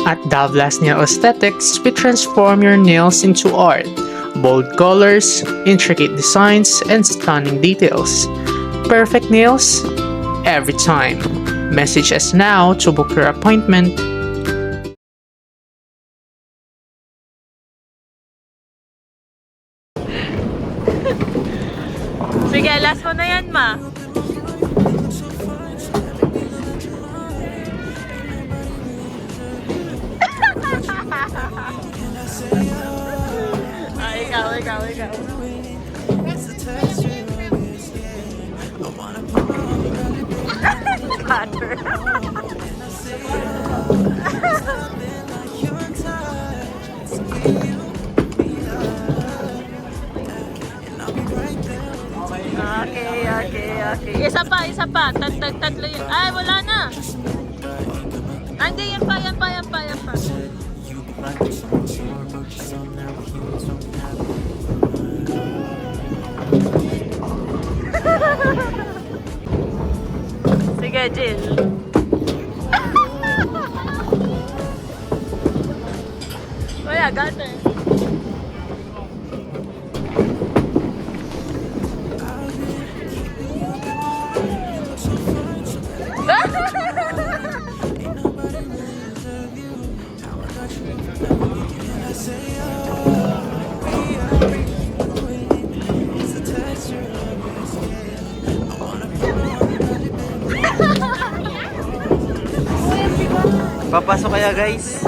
At Davlas Nail Aesthetics, we transform your nails into art. Bold colors, intricate designs, and stunning details. Perfect nails every time. Message us now to book your appointment. Sige, last mo na yan, ma. Ikaw. Butter. Okay. Isa pa. Tatlo yun. Ay, wala na. Hindi, yan pa. Sige, Jill. Wala, gata. Papasok kaya guys?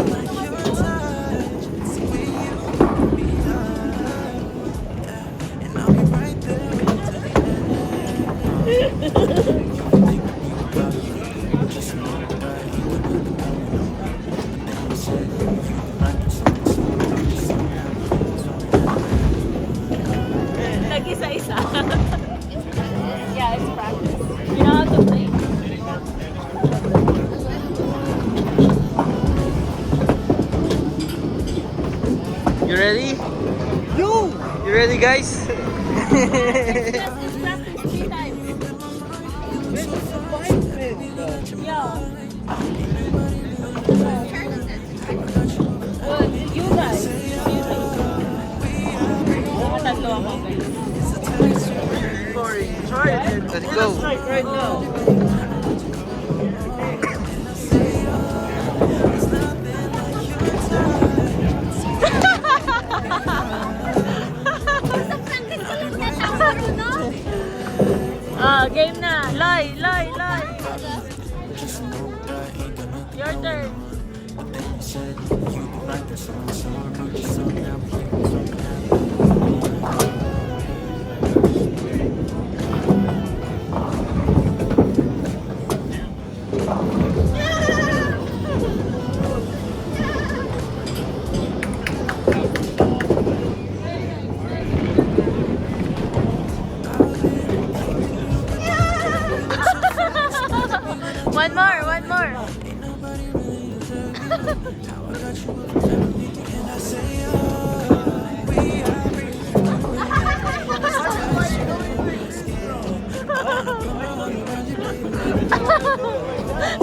Nag-isa-isa. Yeah, it's practice. You know how to play? You ready? You ready guys? Practice 3 times. Yeah. Well, you guys. Tatlo ako, guys. Sorry, try it. Let's go. Right now. Game na. Lie. Your turn. One more.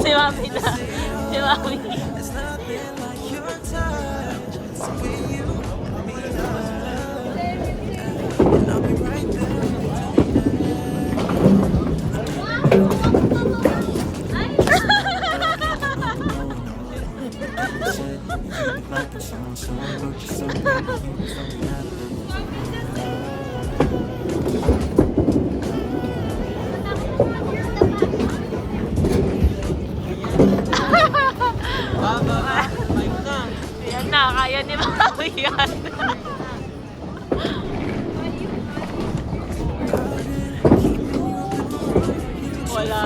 Si Mami na. Si Mami. Yan na, kaya ni Mami yan. Wala.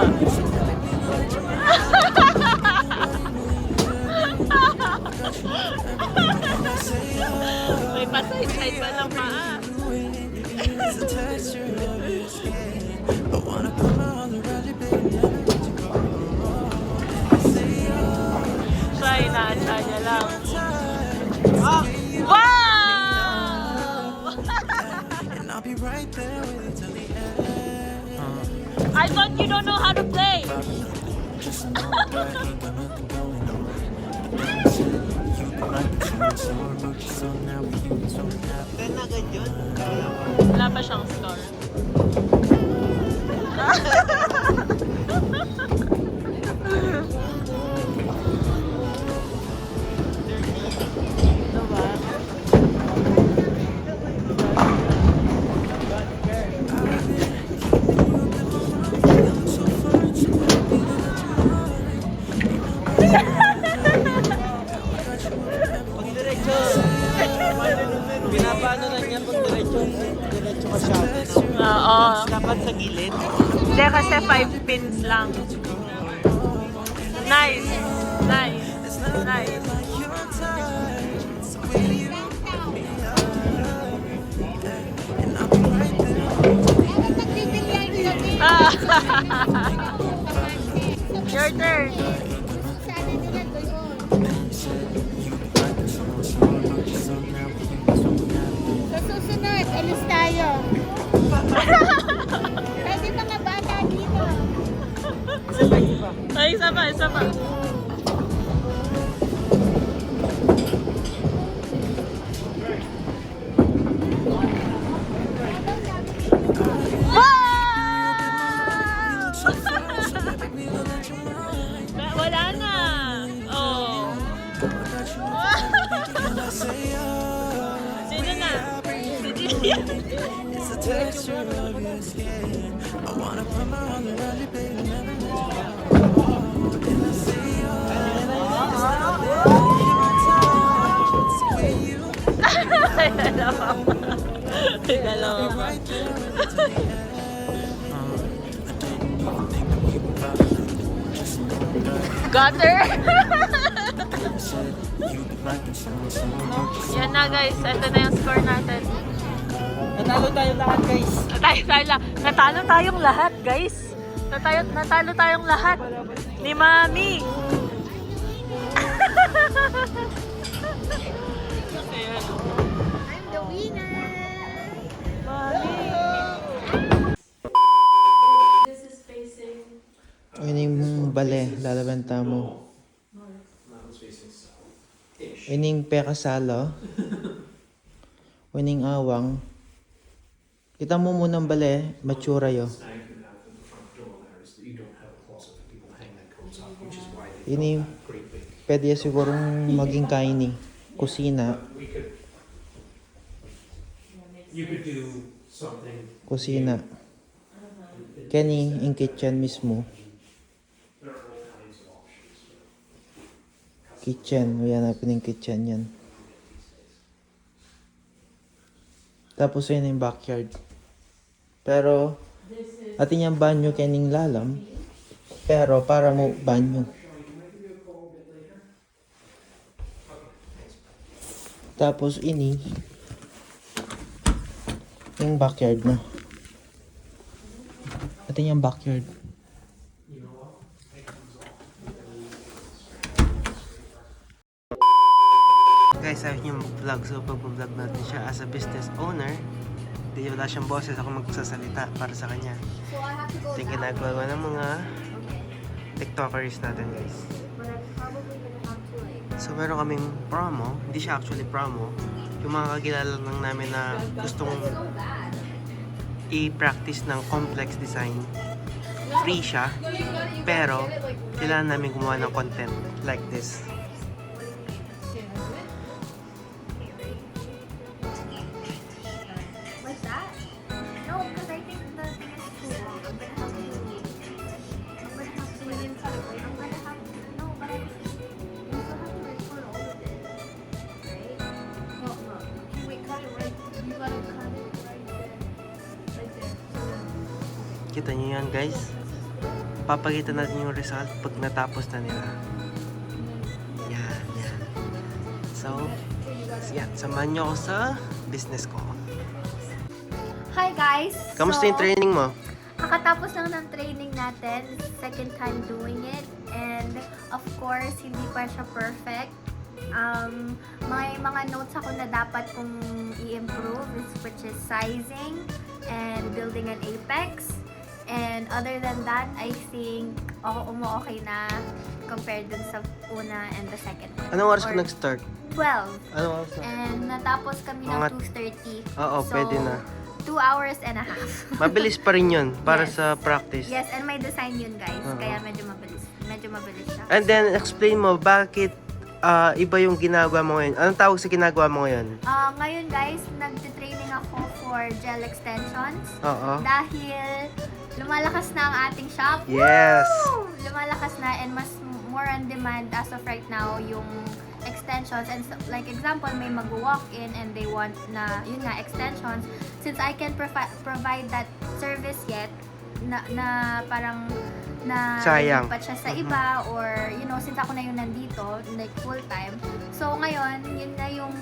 May pasay-side pa ng paa. Try niya lang. Wow! I thought you don't know how to play. Then agad yun. Wala pa siyang store. Pag diretso. Pinapano na niya pag diretso. Diretso ka siya. Oo. Dapat sa gilid. Hindi kasi 5 pins lang. Nice. Nice. Nice. Ah. Your turn. Sa susunod, alis tayo. Pwede mga bata dito. Ay, isa pa, isa pa. Wala na. Oh. Sino na? Si Jillian. Ay, dalawa pa. Ay, dalawa pa. Gutter. Yan na guys, ito na yung score natin. Natalo tayo lahat, guys. Natalo tayong lahat guys. Natalo tayong lahat. Ni Mami. I'm the winner. Yun yung bale, lalabenta mo. Yun yung pekasalo. Yun yung awang. Kita mo muna ang bale, matsura yun. Yun yung pwede sigurong maging kaini. Kusina. Kusina. Kenny, yung kitchen mismo. Kitchen, yan natin yung kitchen yan. Tapos yun yung backyard. Pero, atin yung banyo kening lalam. Pero, para mo banyo. Tapos ini, yung backyard na. Atin yung backyard. Guys, sabi niyo mag-vlog. So, pag-vlog natin siya as a business owner, hindi wala siyang boses. Ako magsasalita para sa kanya. So I have to go Ito yung ginagawa ng mga TikTokers natin, guys. but I'm probably gonna have to like. So, meron kaming promo. Hindi siya actually promo. Yung mga kakilala lang namin na gustong So bad. i-practice ng complex design. Free siya. Pero, kailangan namin gumawa ng content like this. Like that? No, because I think the thing is too long. I'm gonna have to. No, but I you still have to record all of it, right? No, no. Okay, wait, cut it right. You gotta cut it right there, right there. So then, Kita niyo yan, guys? Papakita natin yung result pag natapos na nila. Yan, yan. So, yan. Samahan niyo ako sa business ko. hi guys. Kamusta yung training mo? Kakatapos lang ng training natin, second time doing it, and of course, hindi pa siya perfect. May mga notes ako na dapat kong i-improve, which is sizing and building an apex. And other than that, I think okay na compared dun sa una and the second one. Anong oras ka Or nag-start? 12. Anong oras na? And natapos kami ng Mga- 2:30. Oo, So, pwede na. 2 hours and a half. Mabilis pa rin yun para Yes. sa practice. Yes, and may design yun, guys. Oo. Kaya medyo mabilis. Medyo mabilis siya. And then, explain mo, bakit iba yung ginagawa mo ngayon? Anong tawag sa ginagawa mo ngayon? Ngayon, guys, nagtitraining ako for gel extensions. Oo. Dahil lumalakas na ang ating shop. Yes! Woo! Lumalakas na and mas more on demand as of right now yung extensions. And so, like example, may mag-walk in and they want na, yun nga, extensions. Since I can provide that service yet, na parang na Sayang. lipat siya sa iba or you know, since ako na yung nandito like full time. So ngayon, yun na yung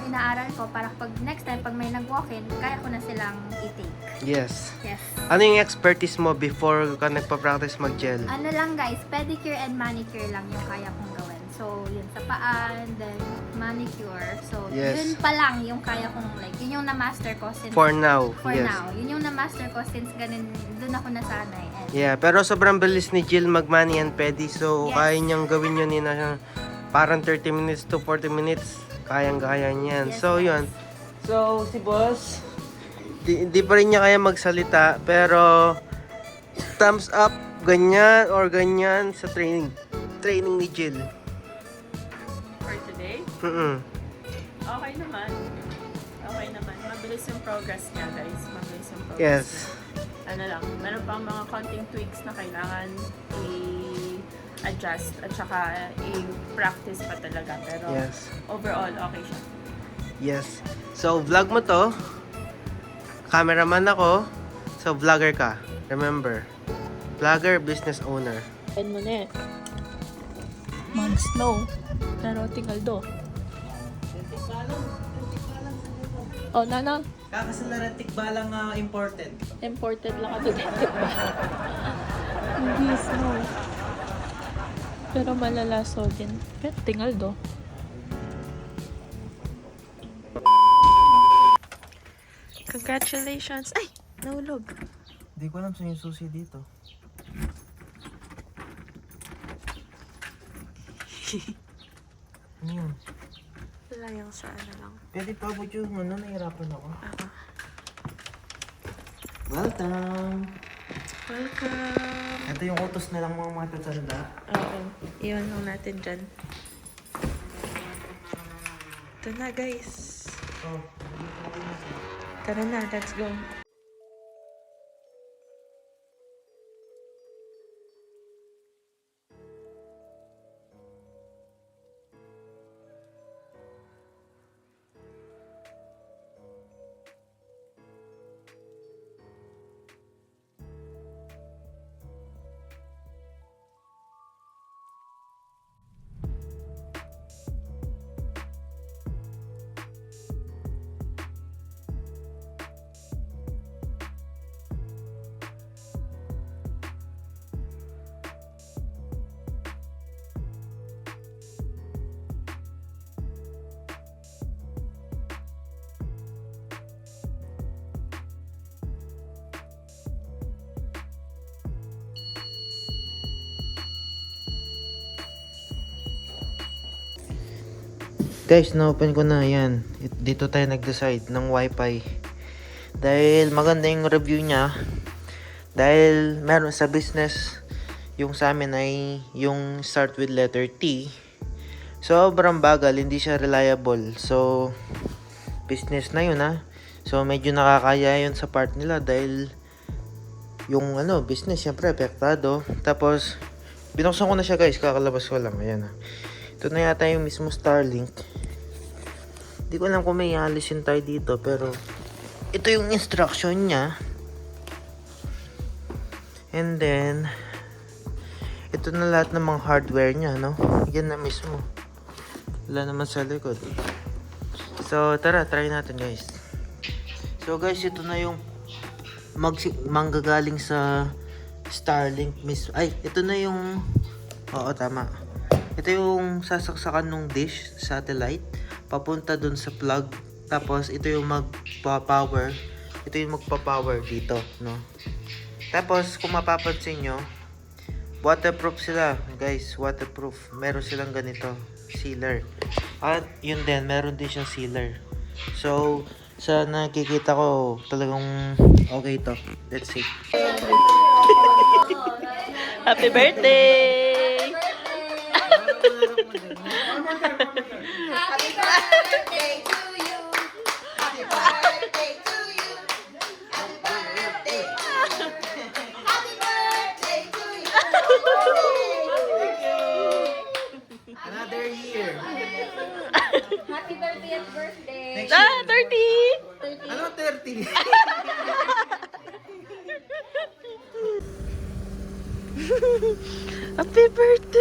inaaral ko para pag next time pag may nag-walk-in, kaya ko na silang i-take. Yes. Yes. Ano yung expertise mo before ka nagpa-practice mag-gel? Ano lang guys, pedicure and manicure lang yung kaya kong gawin. So, yun sa paan, then manicure. So, Yes. yun pa lang yung kaya kong like, yun yung na-master ko since For now. for Yes. now. Yun yung na-master ko since ganun, dun ako nasanay. And Yeah, pero sobrang bilis ni Jill mag-mani and pedi. So, Yes. kaya niyang gawin yun na parang 30 minutes to 40 minutes. Kayang-kaya niyan. Yes, So, guys. yun. So, si boss, di pa rin niya kaya magsalita. Pero, thumbs up, ganyan or ganyan sa training ni Jill. For today, Mm-mm. okay naman. Okay naman. Mabilis yung progress niya, guys. Mabilis yung progress Yes. niya. Ano lang, meron pang mga konting tweaks na kailangan i-adjust at saka i-practice pa talaga. Pero Yes. overall, okay siya. Yes. So, vlog mo to. Cameraman ako. So, vlogger ka. Remember. Vlogger, business owner. End mo na eh. Mag-snow. Pero tingal do. Oh, nana. Kakasalaran tikbalang imported. Imported lang ito dito. Hindi snow. Pero malalaso din. Pero tingal do. Congratulations! Ay! Nahulog. Hindi ko alam saan yung susi dito. Ano yun? Wala yung sa ano lang. Pwede pa ba yung nahihirapan ako? Ako. Welcome! Welcome! Ito yung utos na lang mga matatanda. Oo. Iwan lang natin dyan. Ito na guys. Oh, Tara na, let's go. guys, na-open ko na yan. Dito tayo nag-decide ng Wi-Fi. Dahil maganda yung review niya. Dahil meron sa business, yung sa amin ay yung start with letter T. Sobrang bagal, hindi siya reliable. So, business na yun ha. So, medyo nakakaya yun sa part nila dahil yung business, syempre, apektado. Tapos, binuksan ko na siya guys, kakalabas ko lang. Ayan ha. Ito na yata yung mismo Starlink. Hindi ko alam kung may alisin tayo dito, pero ito yung instruction niya. And then, ito na lahat ng mga hardware niya, no? Yan na mismo. Wala naman sa likod. So, tara, try natin guys. So guys, ito na yung manggagaling sa Starlink mismo. Ay, ito na yung... Oo, tama. Ito yung sasaksakan ng dish, satellite, papunta dun sa plug. Tapos, ito yung magpa-power. Ito yung magpa-power dito, no? Tapos, kung mapapansin nyo, waterproof sila. Guys, waterproof. Meron silang ganito, sealer. At yun din, meron din siyang sealer. So, sa nakikita ko, talagang okay to. Let's see. Happy birthday! Happy birthday to you. Happy birthday to you. Happy birthday. Happy birthday to you. Another year. Happy 30th birthday. Next year. 30! Ano 30? Happy birthday!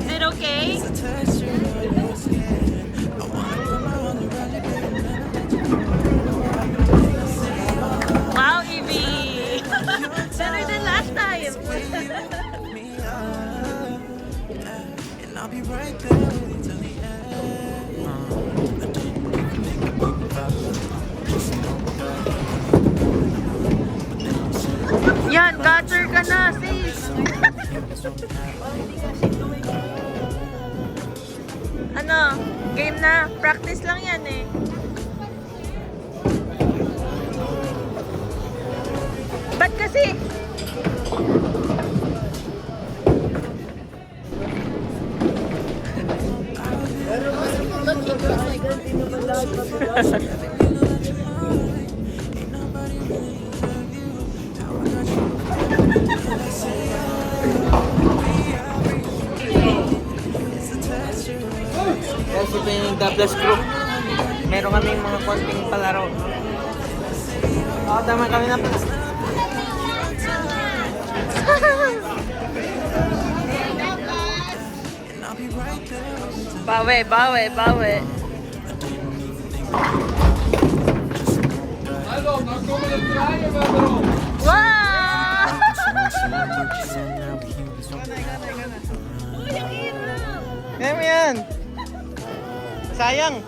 Is it okay? Wow, Evie! Better than last time! Yan, catcher ka na, sis! Ano? Game na? Practice lang yan eh. Ba't kasi? Guys, ito yung Douglas Group. Meron kaming mga konting palaro. Oo, tama kami na. Bawi, bawi, bawi. Wow! Kaya mo yan. Sayang.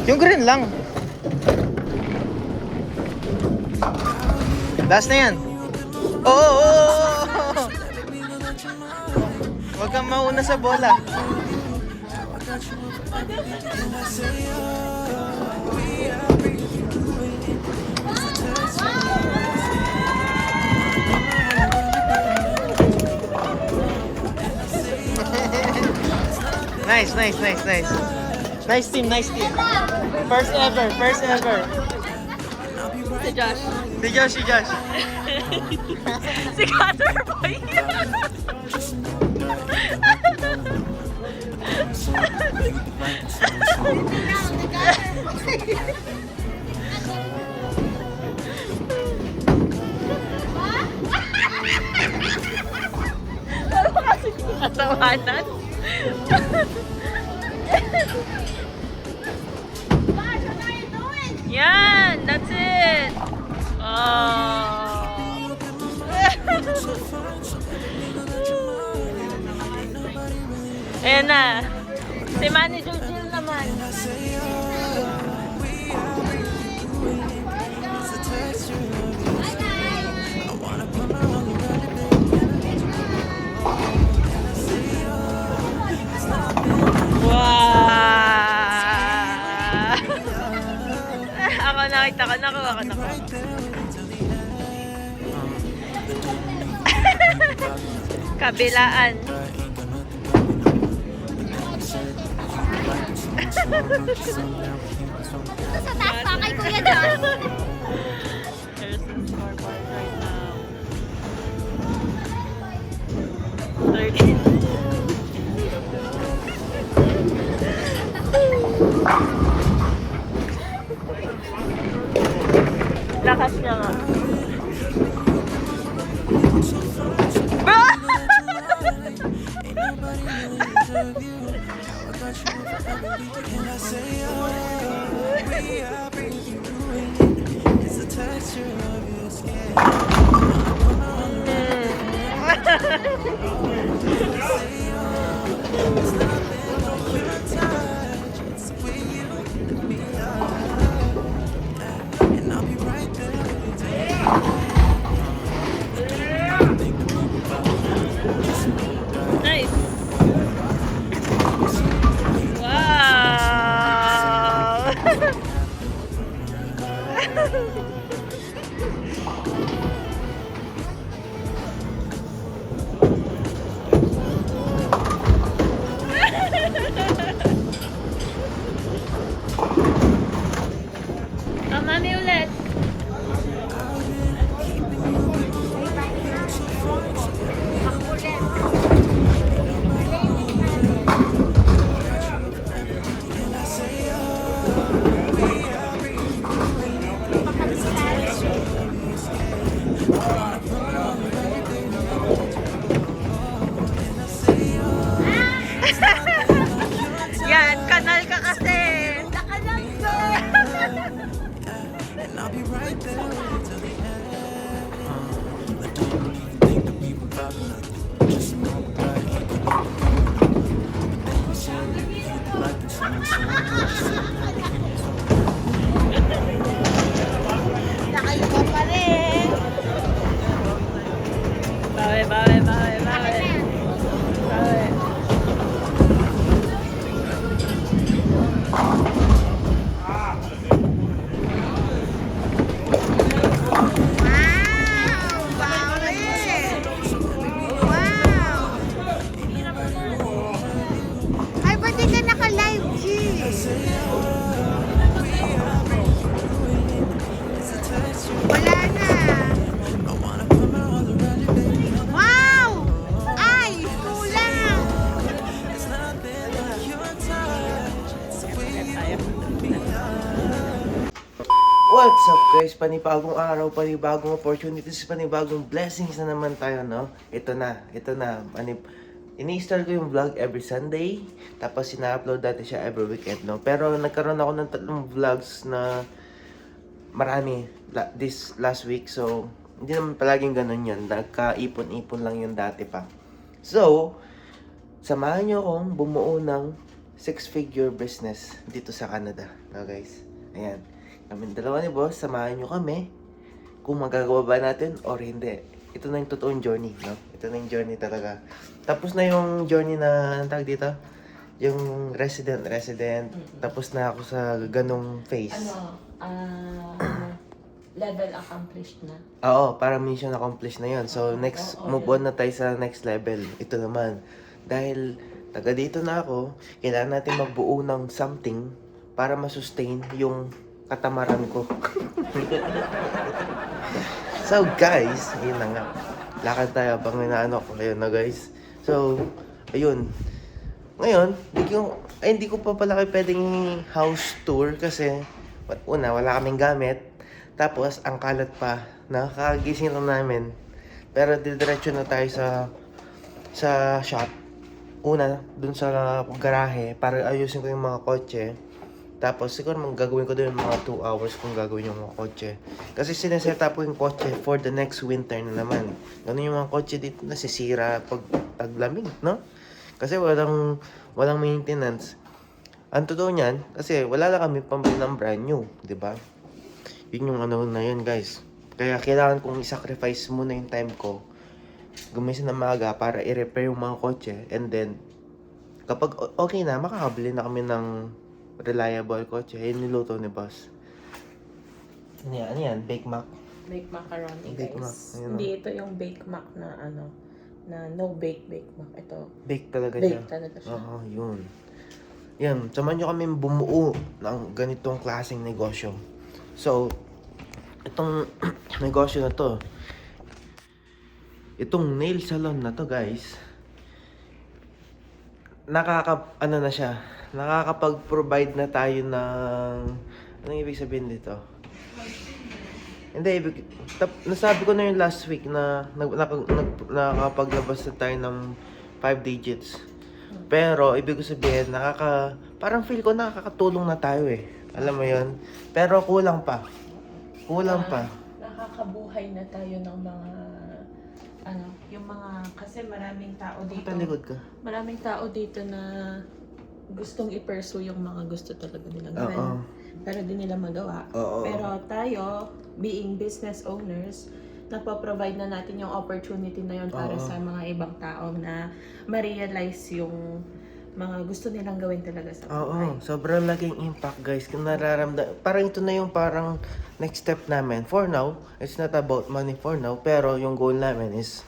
Yung green lang. Last na yan. Oo, oo, oo. Huwag kang mauna sa bola. Nice, nice, nice, nice. Nice team, nice team. First ever, first ever. Si Josh. Si Josh, si Josh. Si Cutter Boy. Ano kasi katawanan? Yan! That's it! Oh! Ayan na. Si Manager Jill naman. Wow! Ako nakita ko, nakuha ko. Kabilaan. Sa taas pa kay Kuya Josh. Harrison's scoreboard right now. 30. Lakas niya nga. Bro! Nice! Wow! Mami ulit! Yan, kanal ka kasi! Nakalupa pa rin. Bawi, bawi, bawi, bawi. Bawi. Wow! Bawi! Wow! Ay, ba't di ka naka-live, G? Wala na. Wow! Ay, kulang. What's up guys? Panibagong araw, panibagong opportunities, panibagong blessings na naman tayo, no? Ito na. Ini-start ko yung vlog every Sunday, tapos sina-upload dati siya every weekend, no? Pero nagkaroon ako ng 3 vlogs na marami this last week, so hindi naman palaging ganun yun. Nagka-ipon-ipon lang yun dati pa. So, samahan nyo akong bumuo ng 6-figure business dito sa Canada, no guys? Ayan. Kami dalawa ni boss, samahan nyo kami kung magagawa ba natin or hindi. Ito na yung totoong journey, no? Ito na yung journey talaga. Tapos na yung journey na, anong tawag dito? Yung resident. Tapos na ako sa ganong phase. Level accomplished na. Oo, para mission accomplished na yun. So, next, move on na tayo sa next level. Ito naman. Dahil, taga dito na ako, kailangan natin magbuo ng something para masustain yung katamaran ko. So, guys, ayun na nga. Lakad tayo pang inaano ko ngayon na, guys. So, ayun. Ngayon, hindi ko pa pala kayo pwedeng house tour kasi una, wala kaming gamit. Tapos, ang kalat pa, nakakagising lang namin. Pero didiretso na tayo sa shop. Una, dun sa garahe para ayusin ko yung mga kotse. Tapos, siguro gagawin ko doon mga 2 hours kung gagawin yung mga kotse. Kasi sineset up ko yung kotse for the next winter na naman. Ganun yung mga kotse dito nasisira pag taglamig, no? Kasi walang maintenance. Ang totoo niyan, kasi wala lang kami pambili ng brand new, di ba? Yun yung ano na yun, guys. Kaya kailangan kong i-sacrifice muna yung time ko. Gumising na maaga para i-repair yung mga kotse. And then, kapag okay na, makakabili na kami ng reliable kotse. Yun niluto ni boss. Ano yan? Bake mac? Bake macaroni, Bake guys. mac, ayun. Hindi ito yung bake mac na na no bake mac. Ito, Bake talaga siya. bake talaga siya. Oo, yun. Yan, samahan nyo kami bumuo ng ganitong klaseng negosyo. So, itong negosyo na to, itong nail salon na to, guys, nakakapag-provide na tayo ng, anong ibig sabihin dito? Hindi, nasabi ko na yung last week na nakapaglabas na tayo ng 5 digits. Pero, ibig ko sabihin, parang feel ko nakakatulong na tayo eh. Alam mo yun? Pero kulang pa. Kulang pa. Nakakabuhay na tayo ng mga, yung mga, kasi maraming tao dito. Talikod ka. Maraming tao dito na gustong i-pursue yung mga gusto talaga nilang Oo. gawin. Pero di nila magawa. Oo. Pero tayo, being business owners, napoprovide na natin yung opportunity na yun para Oo. sa mga ibang tao na ma-realize yung mga gusto nilang gawin talaga sa buhay. Oo, sobrang laking impact guys. Kung parang ito na yung parang next step namin. For now, it's not about money for now. Pero yung goal namin is,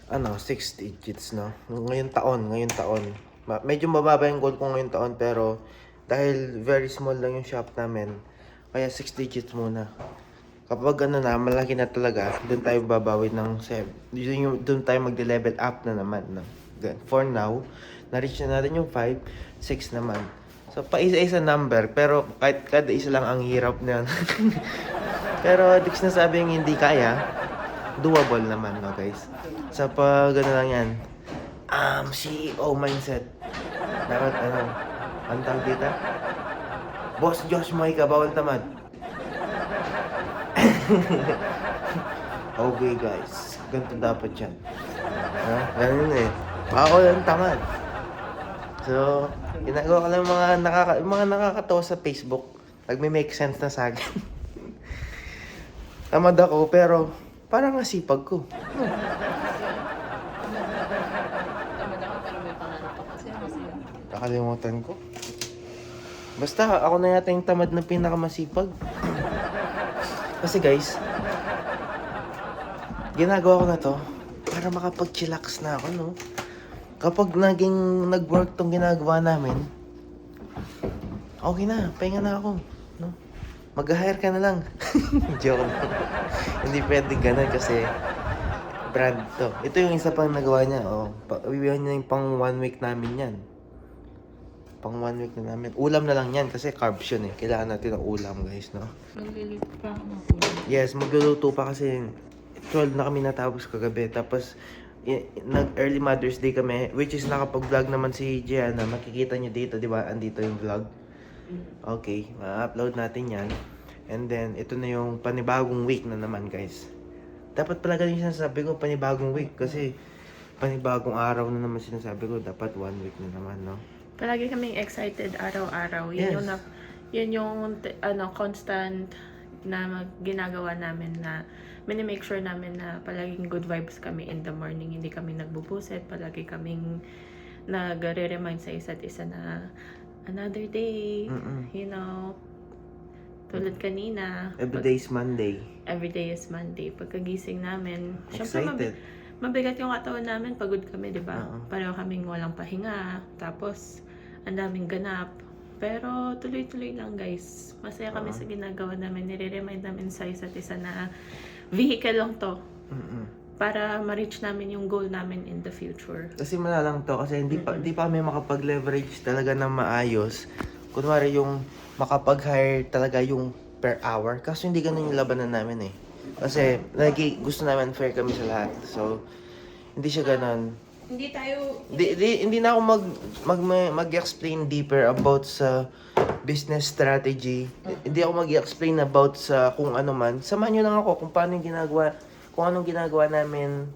6 digits, no? Ngayong taon. Medyo mababa yung goal ko ngayong taon. Pero, dahil very small lang yung shop namin, kaya 6 digits muna. Kapag malaki na talaga, doon tayo babawi ng 7. Doon tayo magde-level up na naman. No? For now, na-reach na natin yung 5, 6 naman. So, pa-isa-isa number, pero kahit kada isa lang ang hirap na yan. Pero, di ko sinasabing hindi kaya, doable naman, no guys? So, pag lang yan, CEO mindset. Dapat, ang tawag dito? Boss Josh Moika, bawal tamad. Okay guys, ganito dapat yan. Ganun eh. Bawal ang tamad. So, ginagawa ko lang mga nakakatawa sa Facebook. Nagme-make sense na sa akin. Tamad ako, pero parang nasipag ko. Tamad ako pero may pangarap ako kasi masaya. Nakalimutan ko. Basta, ako na yata yung tamad na pinakamasipag. Kasi guys, ginagawa ko na to para makapag-chillax na ako, no? Kapag nag-work tong ginagawa namin, okay na, pahinga na ako, no? Mag-hire ka na lang. Joke lang. Hindi pwede ganun kasi brand to. Ito yung isa pang nagawa niya, bibigyan niya yung pang 1 week namin yan. Pang 1 week na namin. Ulam na lang yan kasi carbs yun eh. Kailangan natin ng ulam guys, no? Maglilito pa ako ng ulam. Yes, magluluto pa kasi 12 na kami natapos kagabi. Tapos, nag-early Mother's Day kami, which is nakapag-vlog naman si Gianna. Makikita nyo dito, di ba? Andito yung vlog. Okay, ma-upload natin yan. And then, ito na yung panibagong week na naman, guys. Dapat pala ganun yung sinasabi ko, panibagong week. Kasi, panibagong araw na naman sinasabi ko. Dapat 1 week na naman, no? Palagi kaming excited araw-araw. Yes. Yun yung constant na ginagawa namin na make sure namin na palaging good vibes kami in the morning. Hindi kami nagbubuset. Palagi kaming nagre-remind sa isa't isa na another day. You know, tulad kanina. Every day is Monday. Every day is Monday. Pagkagising namin, Excited. mabigat yung katawan namin, pagod kami, di ba? Oo. Pareho kaming walang pahinga, tapos ang daming ganap. Pero tuloy-tuloy lang guys. Masaya kami sa ginagawa namin. Nire-remind namin sa isa't isa na vehicle lang to para ma-reach namin yung goal namin in the future. Kasi mala lang to kasi hindi pa kami makapag-leverage talaga ng maayos. Kunwari yung makapag-hire talaga yung per hour. Kasi hindi ganun yung labanan namin eh. Kasi lagi gusto namin fair kami sa lahat. So, hindi siya ganun. Hindi tayo... Hindi na ako mag-explain deeper about sa business strategy. Hindi ako mag-explain about sa kung ano man. Samahan nyo lang ako kung paano yung ginagawa, kung anong ginagawa namin.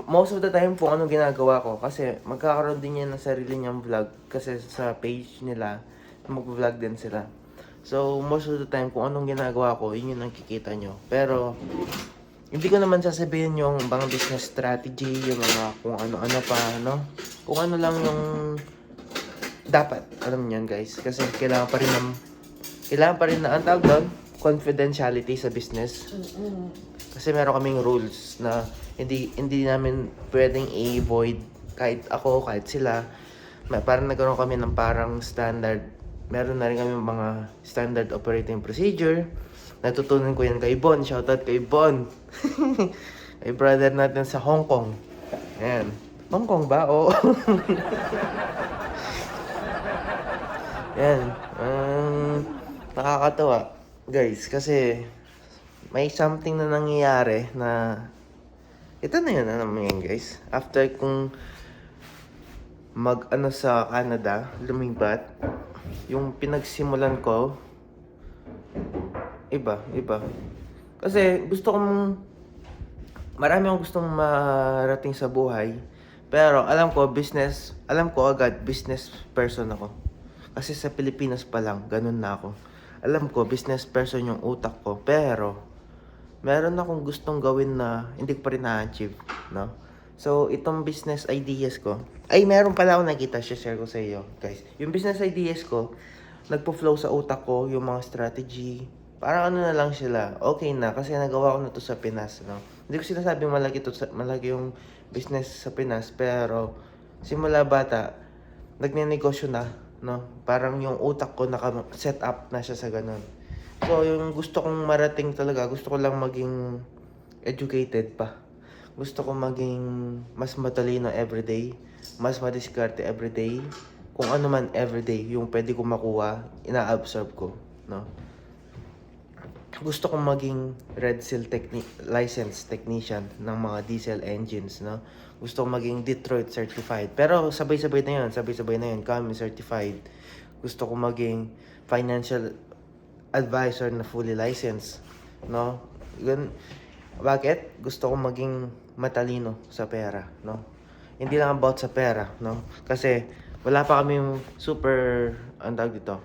Most of the time kung anong ginagawa ko. Kasi magkakaroon din yan ng sarili niyang vlog. Kasi sa page nila, mag-vlog din sila. So, most of the time, kung anong ginagawa ko, yun yung nakikita nyo. Pero, hindi ko naman sasabihin yung mga business strategy, yung mga kung ano-ano pa, no? Kung ano lang yung dapat. Alam niyo yan, guys. Kasi kailangan pa rin na, ang tawag doon, confidentiality sa business. Kasi meron kaming rules na hindi namin pwedeng i-avoid kahit ako, kahit sila. Parang nagkaroon kami ng parang standard. Meron na rin kami mga standard operating procedure. Natutunan ko yan kay Bon. Shoutout kay Bon. Kay brother natin sa Hong Kong. Ayan. Hong Kong ba? Oo. Ayan. Nakakatawa. Guys, kasi may something na nangyayari na ito na yun. Ano naman yan, guys? After kung mag-ano sa Canada, lumipat. Yung pinagsimulan ko, iba. Kasi gusto kong, marami akong gustong marating sa buhay. Pero alam ko agad, business person ako. Kasi sa Pilipinas pa lang, ganun na ako. Alam ko, business person yung utak ko. Pero, meron akong gustong gawin na hindi ko pa rin na-achieve, no? So, itong business ideas ko, ay meron pala ako nakita, share ko sa iyo, guys. Yung business ideas ko, nagpo-flow sa utak ko, yung mga strategy, parang ano na lang sila, okay na, kasi nagawa ko na to sa Pinas, no? Hindi ko sinasabing malaki yung business sa Pinas, pero simula bata, nagnenegosyo na, no? Parang yung utak ko naka-set up na siya sa ganun. So, yung gusto kong marating talaga, gusto ko lang maging educated pa. Gusto ko maging mas matalino everyday, mas madiskarte everyday, kung ano man everyday, yung pwede ko makuha, ina-absorb ko, no? Gusto kong maging Red Seal license technician ng mga diesel engines, no? Gusto kong maging Detroit certified. Pero sabay-sabay na yun, kami certified. Gusto kong maging financial advisor na fully licensed, no? Bakit? Gusto kong maging matalino sa pera, no? Hindi lang about sa pera, no? Kasi wala pa kami super, ang tawag dito,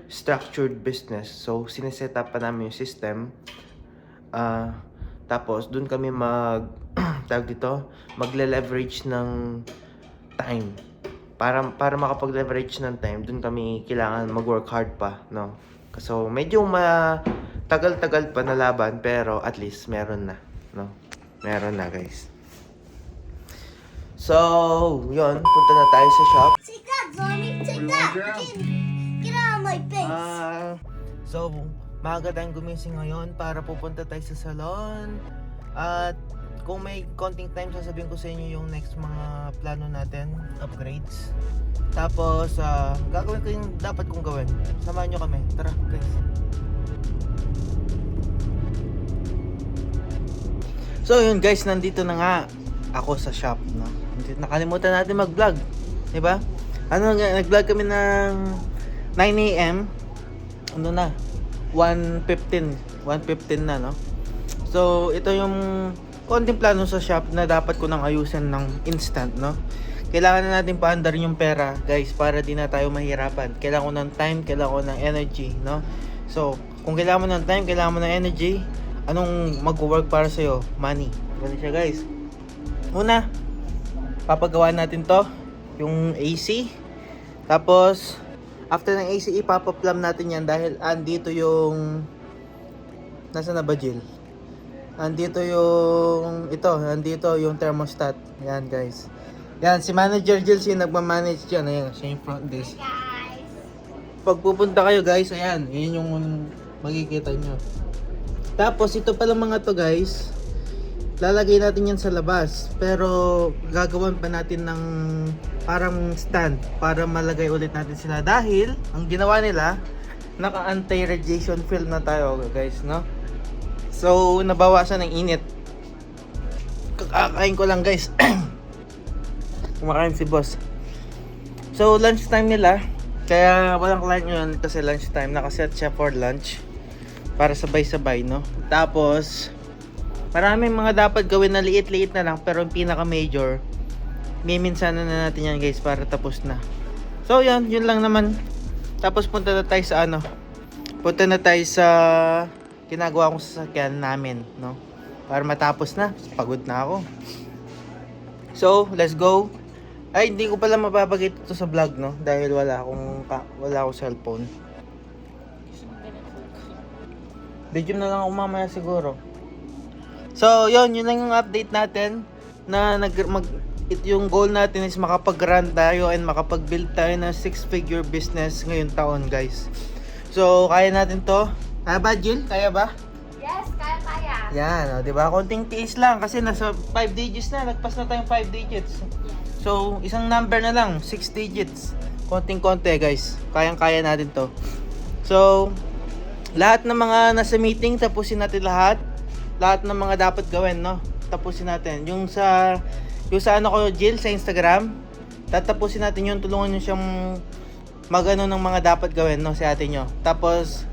structured business. So, sineset up pa namin yung system. Tapos, dun kami magle-leverage ng time. Para makapag-leverage ng time, dun kami kailangan mag-work hard pa, no? So, medyo tagal-tagal pa na laban, pero at least meron na, no? Meron na, guys. So, yun, punta na tayo sa shop. Take that, Zombie. Take that. Get out of my face. So, maaga tayong gumising ngayon para pupunta tayo sa salon. At kung may konting time, sasabihin ko sa inyo yung next mga plano natin, upgrades. Tapos, gagawin ko yung dapat kong gawin. Samahan nyo kami. Tara, guys. So, yun guys, nandito na nga ako sa shop, no? Nakalimutan natin mag-vlog, 'di ba? Nag-vlog kami ng 9 AM. Ano na? 1:15 na, no? So, ito yung konting plano sa shop na dapat ko nang ayusin ng instant, no? Kailangan na natin paandar yung pera, guys, para di na tayo mahirapan. Kailangan ko ng time, kailangan ko ng energy, no? So, kung kailangan mo ng time, kailangan mo ng energy, anong mag-work para sa'yo? Money. Ganun siya, guys. Una, papagawa natin to, yung AC. Tapos, after ng AC, ipapaplam natin yan dahil andito yung, nasa na ba, Jill? Andito yung thermostat. Yan, guys. Yan, si Manager Jill siya nagmamanage dyan. Ayan, siya yung front desk. Guys. Pag pupunta kayo, guys, ayan, yun yung makikita nyo. Tapos, ito pala mga to, guys, lalagay natin yan sa labas. Pero, gagawan pa natin ng parang stand para malagay ulit natin sila. Dahil, ang ginawa nila, naka anti-radiation film na tayo, guys, no? So, nabawasan ng init. Kakakain ko lang, guys. Kumakain si boss. So, lunchtime nila. Kaya walang client yun kasi lunchtime. Nakaset siya for lunch. Para sabay-sabay, no? Tapos, maraming mga dapat gawin na liit-liit na lang. Pero yung pinaka-major, miminsanan na natin yan, guys, para tapos na. So, yun lang naman. Tapos, punta na tayo sa Punta na tayo sa ginagawa kong sasakyan namin, no? Para matapos na. Pagod na ako. So, let's go. Ay, hindi ko pala mapapakita ito sa vlog, no? Dahil wala akong cellphone. Video na lang ako mamaya siguro. So, yun lang yung update natin. Na yung goal natin is makapag-run tayo and makapag-build tayo ng 6-figure business ngayong taon, guys. So, kaya natin to. Kaya ba, Jill? Kaya ba? Yes, kaya. Yan, di ba? Konting tiis lang kasi nasa 5 digits na. Nagpas na tayong 5 digits. So, isang number na lang, 6 digits. Konting-konti, guys. Kayang-kaya natin to. So, lahat ng mga nasa meeting, tapusin natin lahat. Lahat ng mga dapat gawin, no? Tapusin natin. Yung sa ko, Jill, sa Instagram, Tatapusin natin yun, tulungan nyo siyang magano ng mga dapat gawin, no, si ate nyo. Tapos,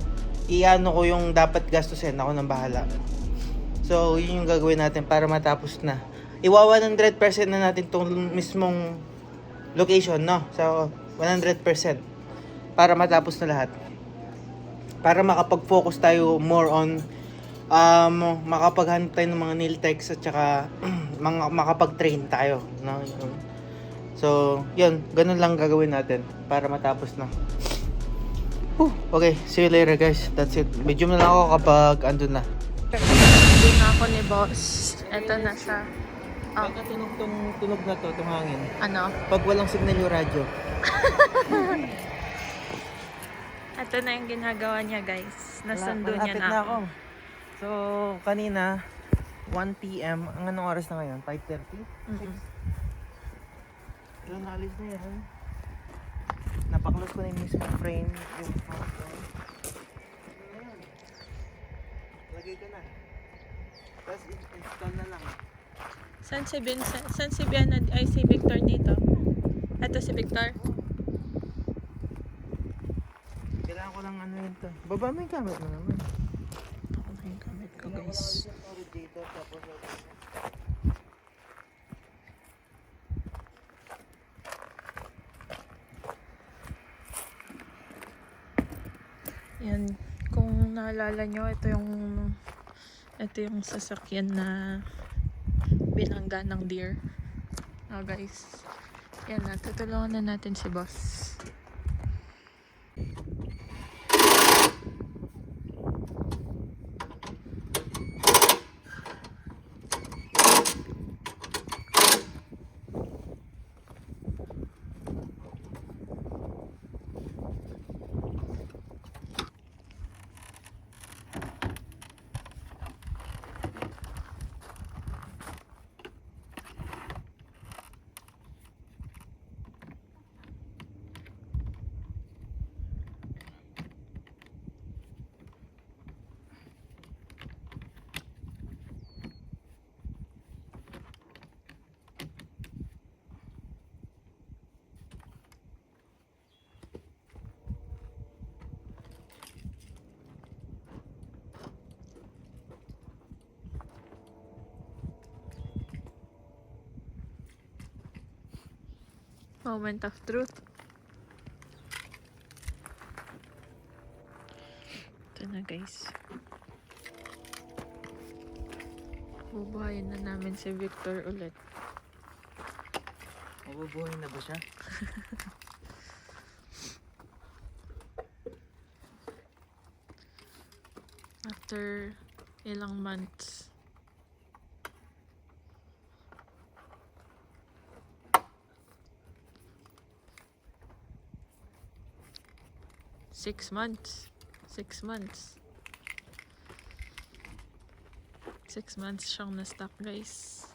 iano ko yung dapat gastusin, ako nang bahala. So, yun yung gagawin natin para matapos na. Iwa 100% na natin tong mismong location, no? So, 100% para matapos na lahat. Para makapag-focus tayo more on makapaghanap tayo ng mga nail techs at saka makapag-train tayo, no? So, yun, ganun lang gagawin natin para matapos na. Okay, see you later guys. That's it. Medyo na lang ako kapag andun na. Hindi na ako ni boss. Ito na siya. Baka tunog na to, tumangin. Ano? Pag walang signal yung radyo. Ito na yung ginagawa niya, guys. Nasundo niya Malapit na ako. So, kanina, 1 p.m. Ang anong oras na ngayon? 5:30? Ilan naalis na yan? Napaklos ko na yung mismo frame. Yung front frame. Lagay ko na. Tapos install na lang. San si Vincent? San si Biana? Ay, si Victor dito. Ito si Victor. Kailangan ko lang ano yun to. Baba mo yung camera mo naman. Ako na yung gamit ko, guys. Yan. Kung naalala nyo, ito yung sasakyan na binangga ng deer. Oh, guys. Yan na. Tutulungan na natin si boss. Moment of truth. Ito na, guys. Bubuhayin na namin si Victor ulit. Mabubuhay na ba siya? After ilang months. Six months. 6 months. 6 months siyang na-stuck, guys.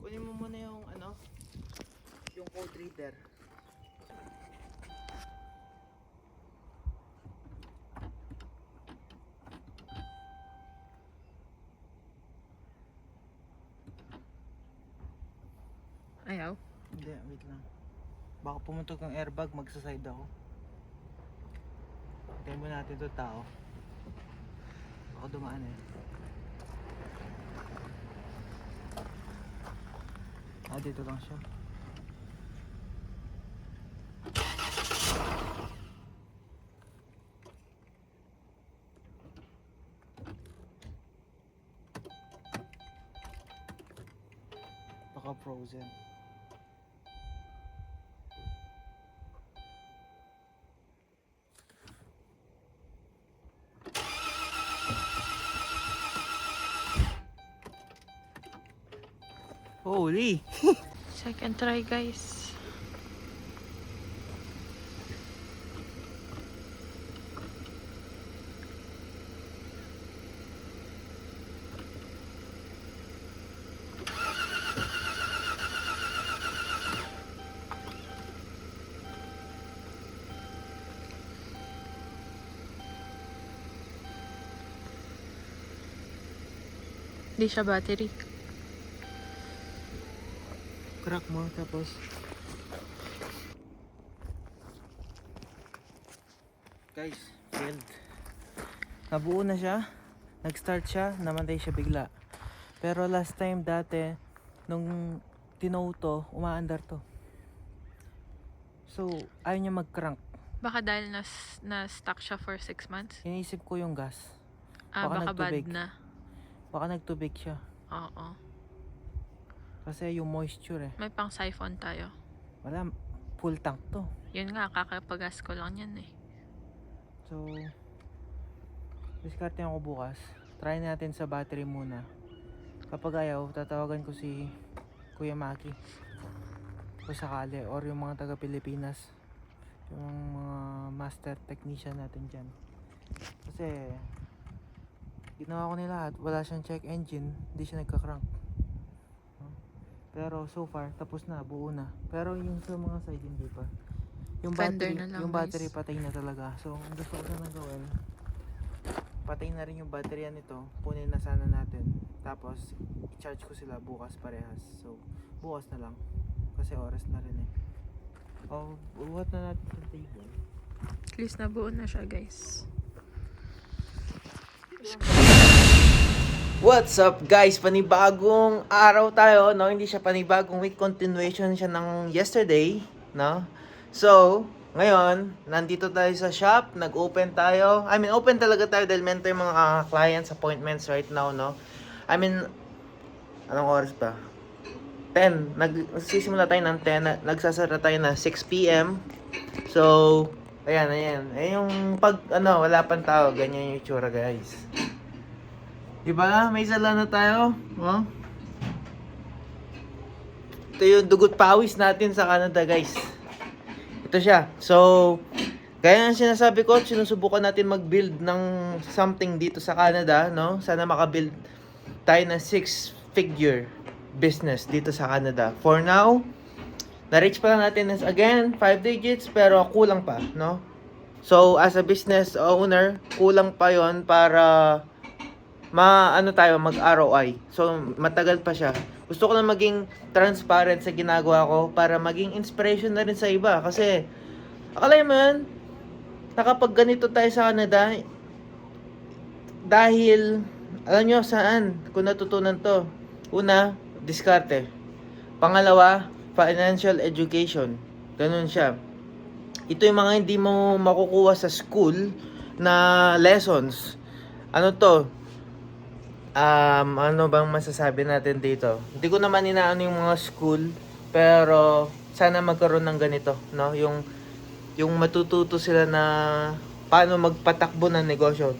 Kunin mo muna yung ano, yung code reader. Ayaw. Hindi, wait lang. Baka pumuntok ng airbag, magsaside ako. Hintayin mo natin ito tao. Baka dumaan eh. Dito lang siya. Baka frozen. Holy! Second try, guys. Di siya battery. Crack mo, tapos guys, failed. Nabuo na siya. Nag-start siya, namatay siya bigla. Pero last time dati, nung tinow to, umaandar to. So, ayaw niya mag-crank. Baka dahil na-stuck siya for 6 months? Iniisip ko yung gas. Baka bad nagtubig. na. Baka nagtubig siya. Oo. Kasi yung moisture eh. May pang siphon tayo. Wala, full tank to. Yun nga, kakapagas ko lang yan eh. So, diskarte ako bukas. Try natin sa battery muna. Kapag ayaw, tatawagan ko si Kuya Maki. Kung sakali, or yung mga taga Pilipinas. Yung mga master technician natin dyan. Kasi, ginawa ko nila at wala siyang check engine, hindi siya nagka-crank. Pero so far, tapos na, buo na. Pero yung sa mga side, hindi pa. Yung Fender battery, na lang, yung guys. battery patay na talaga. So, ang gusto ko sana gawin, patay na rin yung battery nito. Kunin na sana natin. Tapos, i-charge ko sila bukas parehas. So, bukas na lang. Kasi oras na rin eh. Oh, buhat na natin sa table. At least nabuo na siya, guys. What's up guys? Panibagong araw tayo, no? Hindi siya panibagong week, continuation siya ng yesterday, no? So, ngayon, nandito tayo sa shop, nag-open tayo. I mean, open talaga tayo dahil meron tayong mga clients appointments right now, no? I mean, anong oras ba? 10. Nagsisimula tayo ng 10, nagsasara tayo na 6 p.m. So, ayan. Ayan yung pag, wala pang tao, ganyan yung itsura, guys. Diba? May sala na tayo. Oh. Ito yung dugot pawis natin sa Canada, guys. Ito siya. So, gaya ng sinasabi ko, sinusubukan natin mag-build ng something dito sa Canada, no? Sana makabuild tayo ng 6-figure business dito sa Canada. For now, na-reach pa lang natin again 5 digits, pero kulang pa, no? So, as a business owner, kulang pa yon para mag-ROI. So, matagal pa siya. Gusto ko lang maging transparent sa ginagawa ko para maging inspiration na rin sa iba. Kasi, akala mo yun, nakapag ganito tayo sa Canada, dahil, alam nyo saan, kung natutunan to. Una, diskarte. Pangalawa, financial education. Ganun siya. Ito yung mga hindi mo makukuha sa school na lessons. Ano to? Ano bang masasabi natin dito? Hindi ko naman inaano yung mga school, pero sana magkaroon ng ganito, no? Yung matututo sila na paano magpatakbo ng negosyo.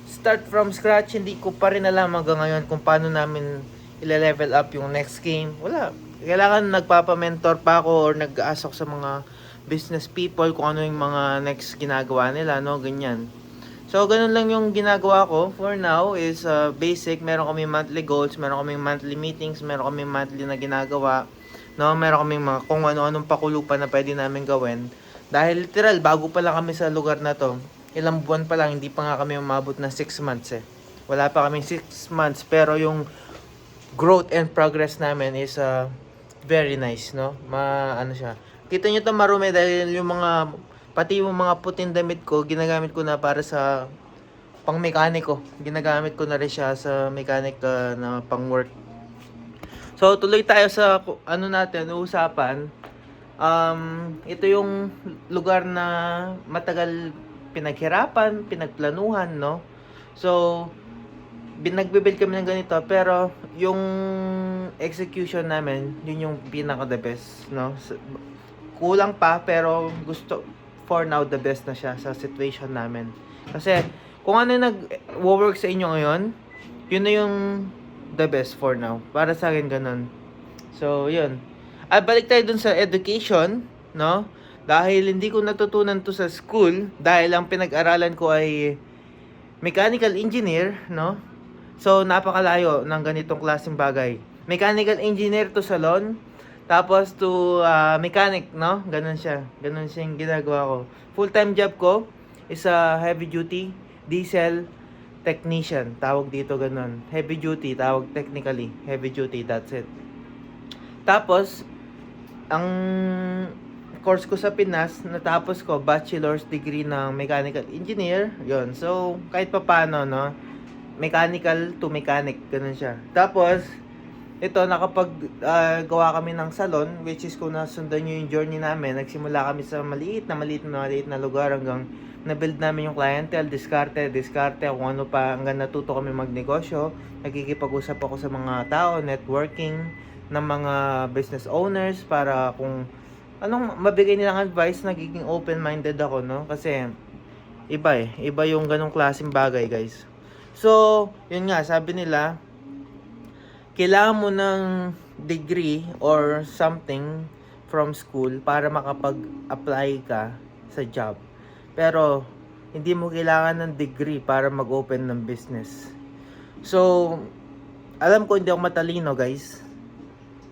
Start from scratch, hindi ko pa rin alam hanggang ngayon kung paano namin ile-level up yung next game. Wala. Kailangan nagpapa-mentor pa ako or nag-aasok sa mga business people kung ano yung mga next ginagawa nila, no? Ganyan. So, ganun lang yung ginagawa ko for now is basic. Meron kami monthly goals, meron kami monthly meetings, meron kami monthly na ginagawa. No, meron kami mga kung ano-anong pakulupan na pwede namin gawin. Dahil literal, bago pa lang kami sa lugar na to. Ilang buwan pa lang, hindi pa nga kami umabot ng 6 months eh. Wala pa kami 6 months, pero yung growth and progress namin is very nice, no? Ano siya. Kita nyo to marumi dahil yung mga pati yung mga puting damit ko, ginagamit ko na para sa pang mekaniko. Ginagamit ko na rin siya sa mechanic na pang work. So, tuloy tayo sa usapan. Ito yung lugar na matagal pinaghirapan, pinagplanuhan, no? So, nagbe-build kami ng ganito, pero yung execution namin, yun yung pinaka the best, no? Kulang pa, pero for now, the best na siya sa situation namin. Kasi, kung ano yung nag-work sa inyo ngayon, yun na yung the best for now. Para sa akin, ganun. So, yun. At balik tayo dun sa education, no? Dahil hindi ko natutunan to sa school, dahil ang pinag-aralan ko ay mechanical engineer, no? So, napakalayo ng ganitong klaseng bagay. Mechanical engineer to salon, tapos to mechanic, no? Ganun siya. Ganun siya yung ginagawa ko. Full-time job ko is heavy duty, diesel, technician, tawag dito ganun. Heavy duty, tawag technically. Heavy duty, that's it. Tapos, ang course ko sa Pinas, natapos ko bachelor's degree ng mechanical engineer. Yon. So, kahit pa paano, no? Mechanical to mechanic, ganun siya. Tapos, ito, gawa kami ng salon, which is kung nasundan nyo yung journey namin, nagsimula kami sa maliit na lugar hanggang na-build namin yung clientele, diskarte, kung ano pa, hanggang natuto kami magnegosyo. Nagkikipag-usap ako sa mga tao, networking ng mga business owners para kung anong mabigay nilang advice, nagiging open-minded ako, no? Kasi iba yung ganong klaseng bagay, guys. So, yun nga, sabi nila, kailangan mo ng degree or something from school para makapag-apply ka sa job. Pero, hindi mo kailangan ng degree para mag-open ng business. So, alam ko hindi ako matalino, guys.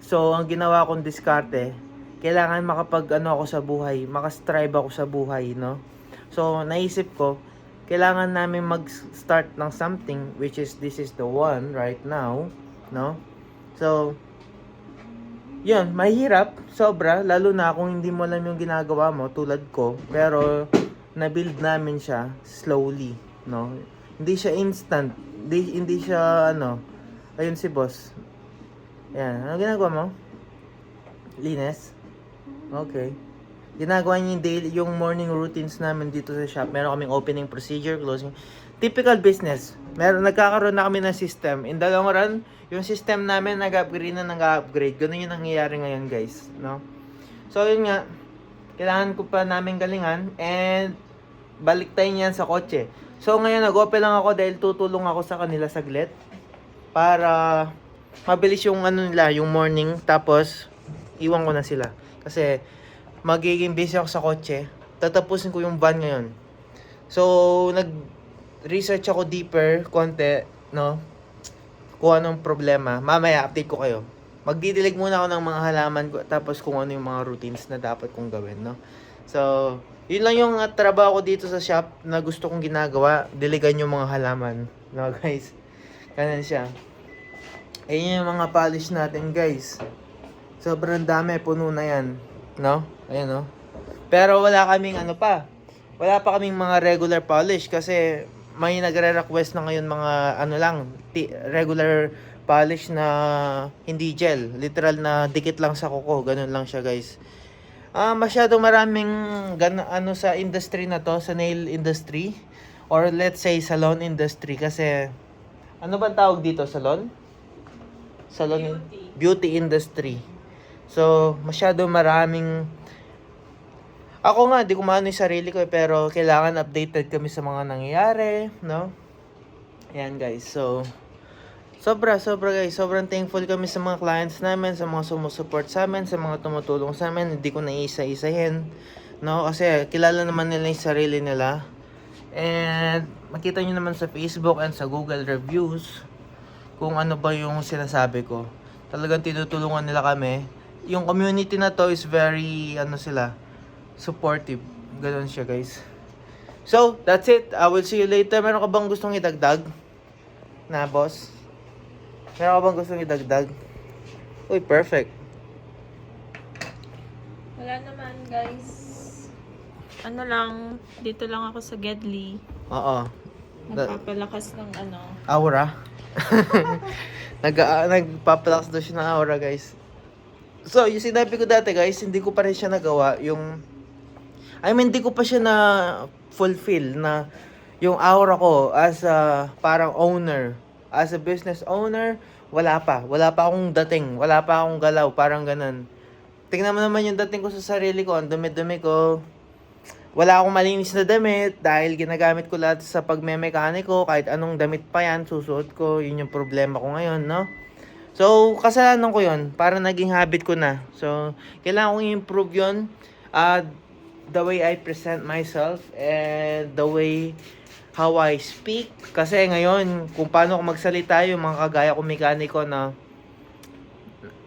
So, ang ginawa kong diskarte, kailangan ako sa buhay, makastrive ako sa buhay, no? So, naisip ko, kailangan namin mag-start ng something, which is, this is the one right now, no? So, yun, mahirap, sobra, lalo na kung hindi mo alam yung ginagawa mo, tulad ko, pero, na-build namin siya slowly, no? Hindi siya instant, hindi siya, ayun si boss. Yan, ano ginagawa mo? Linis? Okay. Ginagawa niya yung morning routines namin dito sa shop. Meron kaming opening procedure, closing. Typical business. Nagkakaroon na kami ng system. In the long run, yung system namin nag-upgrade. Ganun yung nangyayari ngayon, guys. No? So, yun nga. Kailangan ko pa namin galingan. And, balik tayo niyan sa kotse. So, ngayon, nag-open lang ako dahil tutulong ako sa kanila saglit. Para mabilis yung nila, yung morning. Tapos, iwan ko na sila. Kasi, magiging busy ako sa kotse. Tatapusin ko yung van ngayon. So, nag-research ako deeper, konti, no? Kung anong problema. Mamaya, update ko kayo. Magdidilig muna ako ng mga halaman ko, tapos kung ano yung mga routines na dapat kong gawin, no? So, yun lang yung trabaho ko dito sa shop na gusto kong ginagawa. Diligan yung mga halaman. No, guys? Ganun siya. Ayun yung mga polish natin, guys. Sobrang dami, puno na yan. No? Ayan, no? Pero wala kaming wala pa kaming mga regular polish kasi may nagre-request na ngayon mga regular polish na hindi gel. Literal na dikit lang sa kuko. Ganun lang siya, guys. Masyadong maraming sa industry na to, sa nail industry or let's say salon industry kasi ano ba tawag dito? Salon? Beauty industry. So, masyado maraming ako nga, di ko maano yung sarili ko pero kailangan updated kami sa mga nangyayari, no? Ayan, guys. So, sobra guys. Sobrang thankful kami sa mga clients namin, sa mga sumusupport sa amin, sa mga tumutulong sa amin. Hindi ko na isa-isahin, no? Kasi kilala naman nila yung sarili nila. And, makita nyo naman sa Facebook and sa Google reviews kung ano ba yung sinasabi ko. Talagang tinutulungan nila kami. Yung community na to is very, supportive. Ganun siya, guys. So, that's it. I will see you later. Meron ka bang gustong idagdag? Na, boss? Meron ka bang gustong idagdag? Uy, perfect. Wala naman, guys. Dito lang ako sa Gedli. Oo. Nagpapalakas ng Aura. Nagpapalakas daw siya ng aura, guys. So, yung sinabi ko dati, guys, hindi ko pa rin siya nagawa. Hindi ko pa siya na fulfill na yung aura ko as a parang owner, as a business owner, wala pa akong dating, wala pa akong galaw, parang ganun. Tingnan mo naman yung dating ko sa sarili ko, ang dumi-dumi ko. Wala akong malinis na damit dahil ginagamit ko lahat sa pagme-mekaniko, kahit anong damit pa yan, susuot ko, yun yung problema ko ngayon, no? So, kasalanan ko yun, para naging habit ko na. So, kailangan kong i-improve yun. The way I present myself and the way how I speak. Kasi ngayon, kung paano ako magsalita, yung mga kagaya kong mekaniko na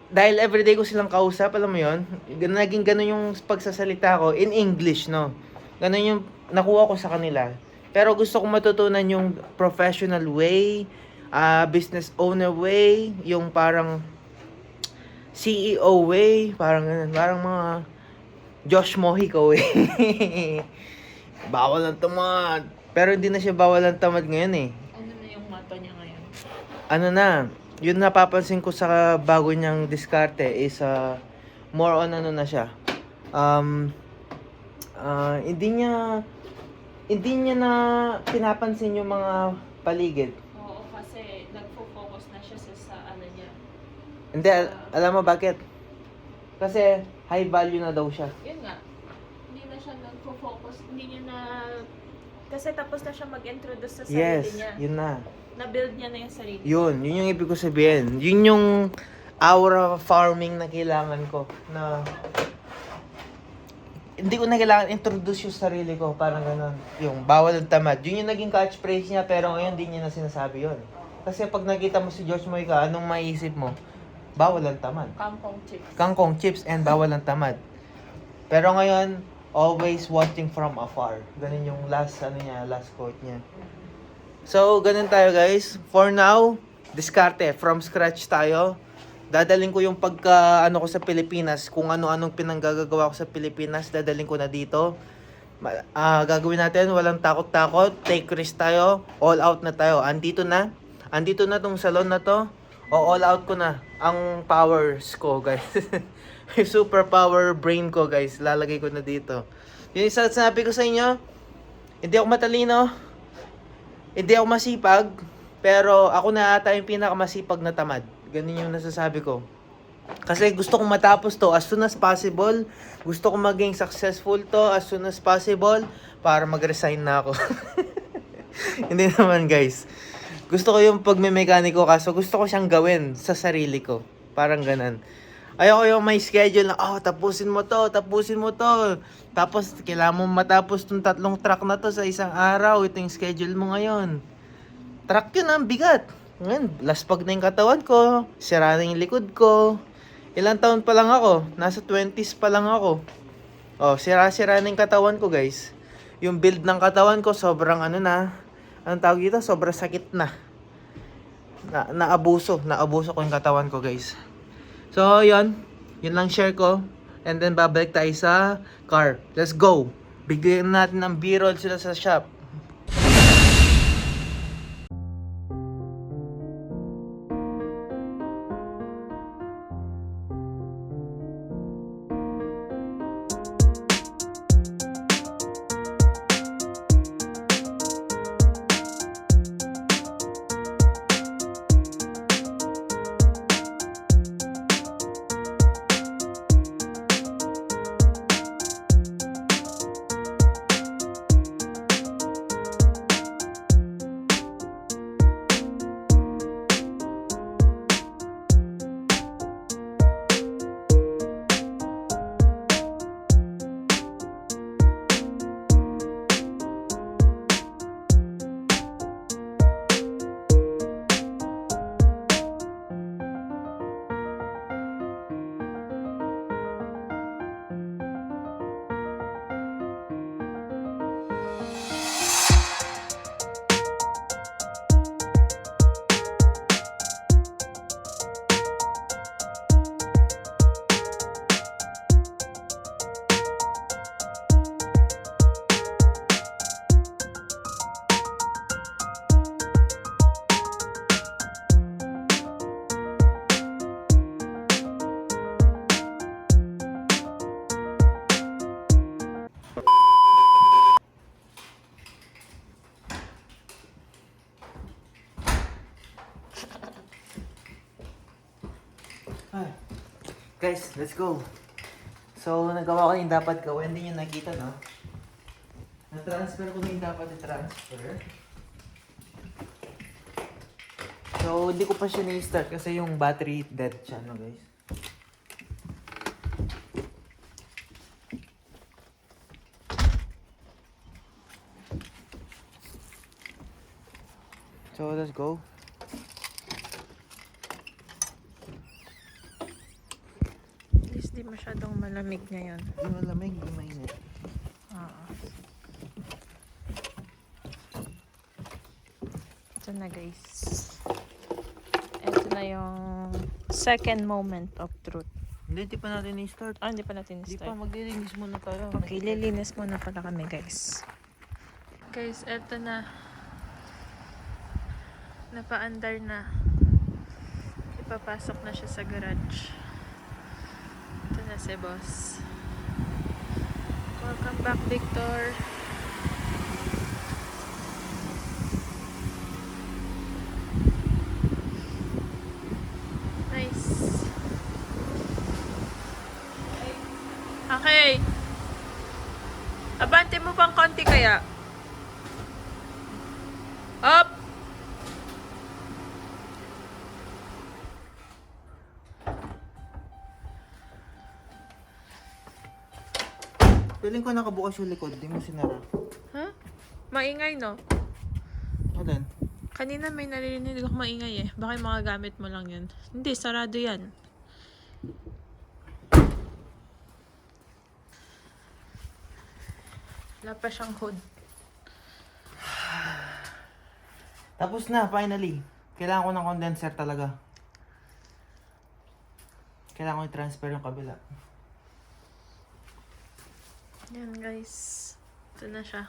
dahil everyday ko silang kausap, alam mo yun, naging ganun yung pagsasalita ko in English, no? Ganun yung nakuha ko sa kanila. Pero gusto kong matutunan yung professional way, business owner way, yung parang CEO way, parang ganun, parang mga Josh Mojico way. Bawal ang tamad. Pero hindi na siya bawal ang tamad ngayon eh. Ano na yung motto niya ngayon? Ano na, yun napapansin ko sa bago niyang diskarte is more on ano na siya. Hindi niya na pinapansin yung mga paligid. Oo, kasi nagfo-focus na siya sa ano niya. Hindi, alam mo bakit? Kasi high value na daw siya. Yun nga, hindi na siya nagfo-focus, hindi niya na... Kasi tapos na siya mag-introduce sa sarili Yes, niya. yun na. Na-build niya na yung sarili. Yun yung ibig ko sabihin. Yun yung aura farming na kailangan ko. Na hindi ko na kailangan introduce yung sarili ko. Parang gano'n. Yung bawal ang tamad. Yun yung naging catchphrase niya pero ngayon hindi niya na sinasabi yun. Kasi pag nakita mo si George Mojica, anong maiisip mo? Bawal ang tamad. Kangkong chips. Kangkong chips and bawal ang tamad. Pero ngayon, always watching from afar. Ganun yung last quote niya. So, ganun tayo guys. For now, diskarte. From scratch tayo. Dadaling ko yung ko sa Pilipinas. Kung ano-anong pinanggagawa ko sa Pilipinas, dadaling ko na dito. Gagawin natin, walang takot-takot. Take risk tayo. All out na tayo. Andito na tong salon na to. All out ko na ang powers ko, guys. Yung super power brain ko, guys. Lalagay ko na dito. Yung isa sinabi ko sa inyo, hindi ako matalino. Hindi ako masipag. Pero ako na ata yung pinakamasipag na tamad. Ganun yung nasasabi ko. Kasi gusto kong matapos to as soon as possible. Gusto kong maging successful to as soon as possible. Para mag-resign na ako. Hindi naman, guys. Gusto ko yung pagme-mekaniko kaso gusto ko siyang gawin sa sarili ko. Parang ganun. Ayoko yung may schedule na, tapusin mo to. Tapos, kailangan mo matapos tong 3 track na to sa isang araw. Ito yung schedule mo ngayon. Track yun, ang bigat. Ngayon, laspag na yung katawan ko. Sira na yung likod ko. Ilang taon pa lang ako? Nasa 20s pa lang ako. Sira-sira na yung katawan ko, guys. Yung build ng katawan ko, sobrang anong tawag dito? Sobrang sakit na. Naabuso ko yung katawan ko, guys. So, yun lang share ko. And then, babalik tayo sa car. Let's go! Bigyan natin ng B-roll sila sa shop. Guys, let's go. So, nagawa ko yung dapat gawin. Hindi nyo nakita, no? Na-transfer ko na yung dapat i-transfer. So, hindi ko pa siya na-start kasi yung battery dead siya, no guys? So, let's go. At least di masyadong malamig ngayon. Hindi malamig, hindi mainit. Ito na guys. Ito na yung second moment of truth. Hindi pa natin i-start. Ah, hindi pa natin Hindi pa, start. maglilinis muna tayo. Okay, lilinis muna pala kami guys. Guys, eto na. Napa-andar na. Ipapasok na siya sa garage. Ito na si boss. Welcome back, Victor. Nice. Okay. Abante mo pang konti kaya. Up! Feeling ko nakabukas yung likod, di mo sinara. Ha? Maingay, no? Alin? Kanina may naririnig ako maingay eh. Baka yung mga gamit mo lang yun. Hindi, sarado yan. Wala pa siyang hood. Tapos na, finally. Kailangan ko ng condenser talaga. Kailangan ko i-transfer yung kabila. Yan guys. Ito na siya.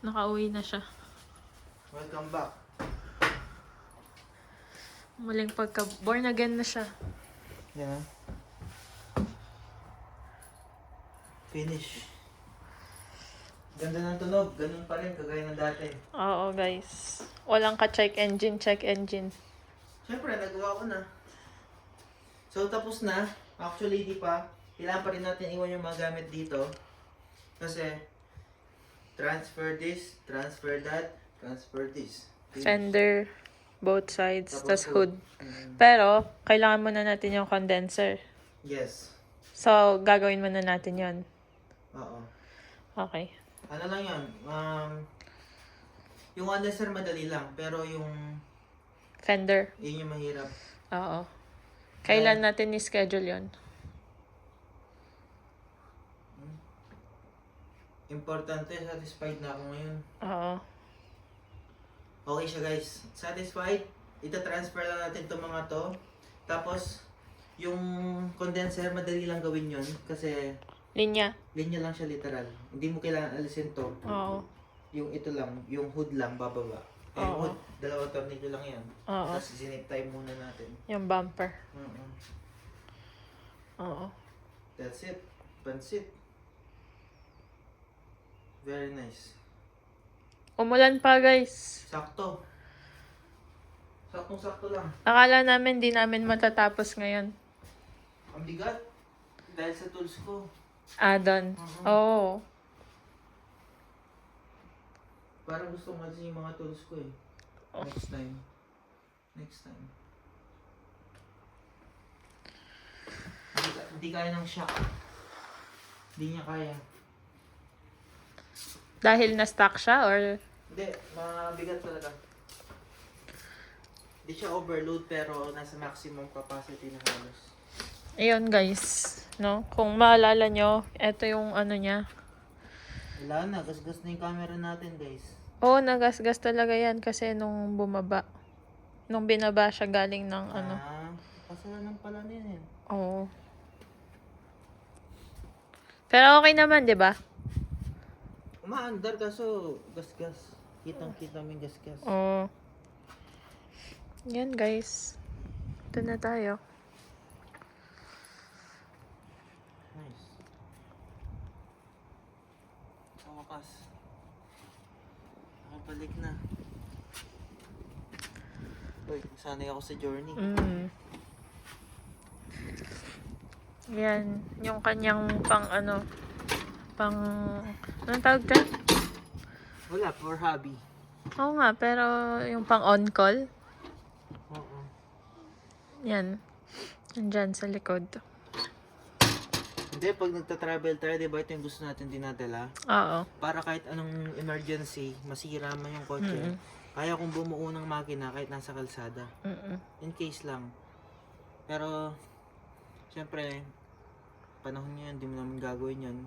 Nakauwi na siya. Welcome back. Muling born again na siya. Yan ah. Finish. Ganda ng tunog. Ganun pa rin, kagaya ng dati. Oo guys. Walang ka-check engine, check engine. Siyempre, nagawa ko na. So, tapos na. Actually, di pa. Kailangan pa rin natin iwan yung mga gamit dito. Kasi, transfer this, transfer that, transfer this. Fender, both sides, Tapos tas hood. Mm, Pero, kailangan muna natin yung condenser. yes. So, gagawin muna natin yon. Oo. Okay. Ano lang yan? Yung condenser madali lang. Pero yung, Fender. yun yung mahirap. Oo. Kailan natin i-schedule yon? Importante, satisfied na ako ngayon. Oo. Okay siya guys. Satisfied? Ita-transfer lang natin itong mga to. Tapos, yung condenser, madali lang gawin yun. Kasi, Linya. linya lang siya literal. Hindi mo kailangan alisin to. Oo. Yung ito lang, yung hood lang bababa. Eh, yung Oo. hood, dalawang tornilyo lang yan. Oo. Tapos zinip tie muna natin. Yung bumper. Mm-mm. Oo. That's it. Pansit. Very nice. Umulan pa guys. Sakto. Saktong-sakto lang. Akala namin di namin matatapos ngayon. Ang bigat. Dahil sa tools ko. Add-on. Mhm. Oo. Parang gusto ko yung mga tools ko eh. Oh. Next time. Next time. Hindi kaya ng shock. Hindi niya kaya. Dahil na-stuck siya or... Hindi, mabigat talaga. Hindi siya overload pero nasa maximum capacity na halos. Ayun guys. No? Kung maalala nyo, ito yung ano niya. Wala na, gasgas na yung camera natin guys. Oo, nagasgas talaga yan kasi nung bumaba. Nung binaba siya galing ng ano. Kasalanan pala na yan. Oo. Pero okay naman, di ba? Umaandar kaso gasgas. Kitang-kita mo yung gasgas. Oo. Yan guys. Ito na tayo. Nice. Sa wakas. Nakabalik na. Uy, sanay ako sa journey. Yan. Yung kanyang anong tawag dyan? Wala, for hobby. Oo nga, pero yung pang on-call, Oo. yan. Nandyan sa likod. Hindi, pag nagta-travel tayo, di ba ito yung gusto natin dinadala? Oo. Para kahit anong emergency, masira man yung kotse. Mm-mm. Kaya kung bumuo ng makina kahit nasa kalsada. Mm-mm. In case lang. Pero, syempre, panahon ngayon, di mo naman gagawin yun.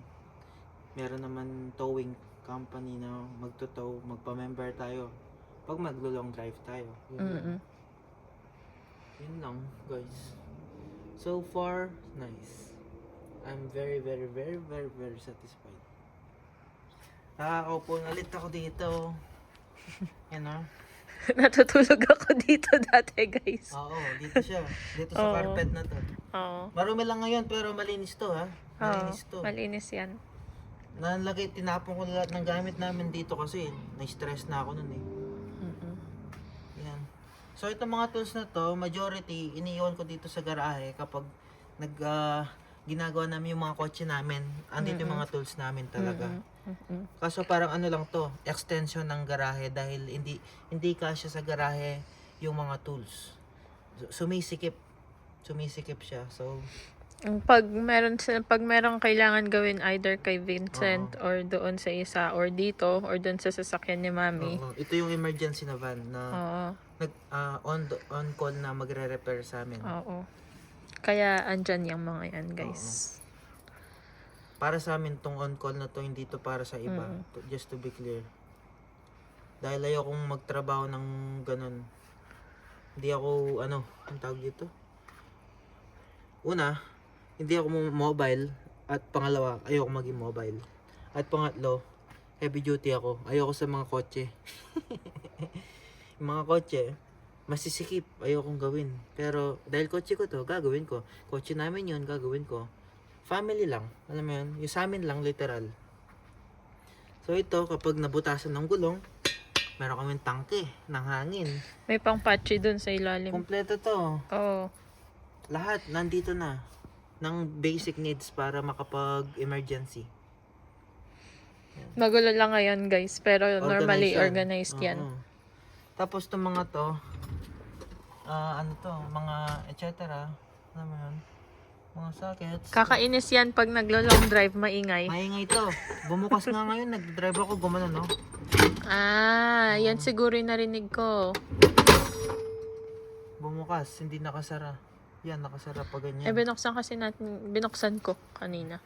Meron naman towing company na magtotow, magpa-member tayo. Pag maglo-long drive tayo. Yun lang. Mm-mm. Yun lang, guys. So far, nice. I'm very, very, very, very, very satisfied. Nakakaupo na ulit ako dito. You know? Natutulog ako dito dati, guys. Oo, dito siya. Dito sa Oo. carpet na to. Oo. Marumi lang ngayon pero malinis to ha. Malinis to. Malinis yan. Nalagay, tinapon ko lahat ng gamit namin dito kasi na-stress na ako nun eh. Mm-mm. Yan. So itong mga tools na to, majority, iniiwan ko dito sa garahe kapag ginagawa namin yung mga kotse namin. Andito yung mga tools namin talaga. Mm-mm. Kaso parang ano lang to, extension ng garahe dahil hindi kasya sa garahe yung mga tools. Sumisikip siya. So Pag merong kailangan gawin either kay Vincent or doon sa isa or dito or doon sa sasakyan ni Mami. ito yung emergency na van na Oo. on call na magre-repair sa amin. Oo. Kaya andyan yung mga yan, guys. Para sa amin tong on call na to, hindi to para sa iba. Just to be clear. Dahil ayokong magtrabaho ng ganun. Hindi ako ang tawag dito? Una, hindi ako mobile. At pangalawa, ayoko maging mobile. At pangatlo, heavy duty ako. Ayoko sa mga kotse. Yung mga kotse, masisikip. Ayokong gawin. Pero dahil kotse ko to, gagawin ko. Kotse namin yun, gagawin ko. Family lang. Alam mo yun? Yung sa amin lang, literal. So ito, kapag nabutasan ng gulong, meron kaming tangke ng hangin. May pang patchy doon sa ilalim. Kompleto to. Oo. Lahat nandito na ng basic needs para makapag-emergency. Magulo lang ngayon, guys. Pero normally Organized organized yan. Oo. Tapos itong mga to, mga et cetera. Ano mo yun? Mga sockets. Kakainis yan pag naglo-long drive, maingay. Maingay to. Bumukas nga ngayon, nag-drive ako, gumano, no? Yan siguro yung narinig ko. Bumukas, hindi nakasara. Yan, nakasara pa ganyan. Binuksan ko kanina.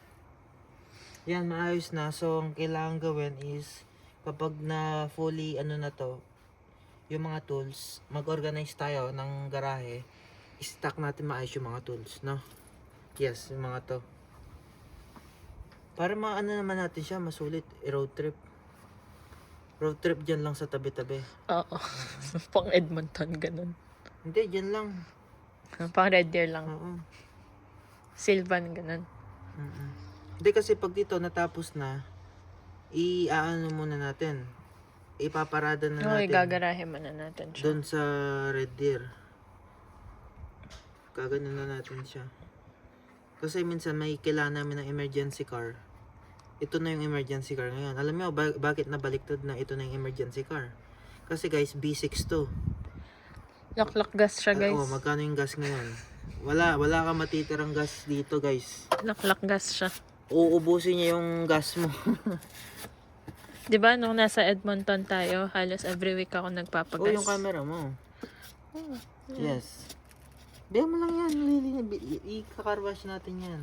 Yan, maayos na. So, ang kailangan gawin is, kapag na fully, na to, yung mga tools, mag-organize tayo ng garahe, i-stack natin maayos yung mga tools, no? Yes, yung mga to. Para naman natin siya, masulit, road trip. Road trip dyan lang sa tabi-tabi. Oo. Pang Edmonton, ganun. Hindi, dyan lang. Pang Red Deer lang. Oo. Sylvan, ganun. Hindi kasi pag dito natapos na, muna natin. Ipaparada na Okay, natin. gagarahe muna natin siya. Doon sa Red Deer. Gaganon na natin siya. Kasi minsan may kailangan namin ng emergency car. Ito na yung emergency car ngayon. Alam mo bakit nabaliktad na ito na yung emergency car? Kasi guys, B6 to. Lock gas siya, guys. Magkano yung gas ngayon? Wala ka matitirang gas dito, guys. Lock gas siya. Uubusin niya yung gas mo. 'Di ba nung nasa Edmonton tayo, halos every week ako nagpapagas. Yung camera mo. Yes. Diyan mo lang yan. I-carwash natin yan.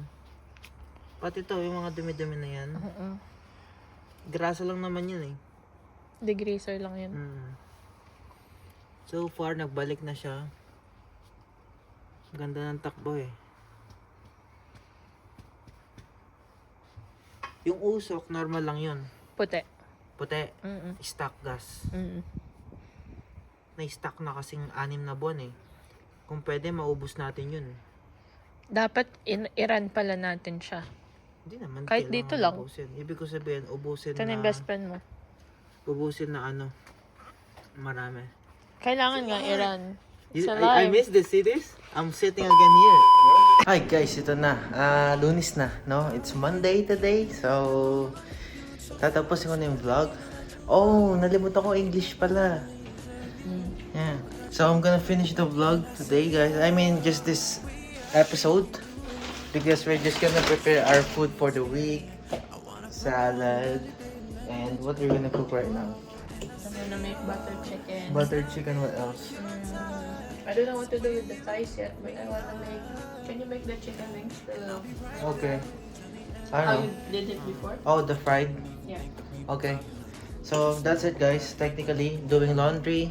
Pati to, yung mga dumi-dumi na yan. Grasa lang naman yun eh. Degreaser lang yan. So far, nagbalik na siya. Ganda ng takbo eh. Yung usok, normal lang yun. Puti. Stock gas. Mm-mm. Na-stock na kasing 6 na buwan eh. Kung pwede, maubos natin yun. Dapat i-run pala natin siya. Hindi naman. Kahit kailangan dito lang. Ubusin. Ibig ko sabihin, ubusin Ito na na... yung best friend mo. Ubusin na marami. Kailangan nga i-run. Sa I live. miss the cities. I'm sitting again here. Hi guys, ito na. Lunes na, no? It's Monday today. So, tatapusin ko na yung vlog. Oh, nalimutan ko English pala. Yeah. So, I'm gonna finish the vlog today, guys. I mean, just this episode. Because we're just gonna prepare our food for the week. Salad. And what we're gonna cook right now. I'm gonna make butter chicken. Buttered chicken, what else? I don't know what to do with the thighs yet, but I wanna make... Can you make the chicken wings still? Okay. I How don't you know. did it before? Oh, the fried? Yeah. Okay. So that's it, guys. Technically, doing laundry,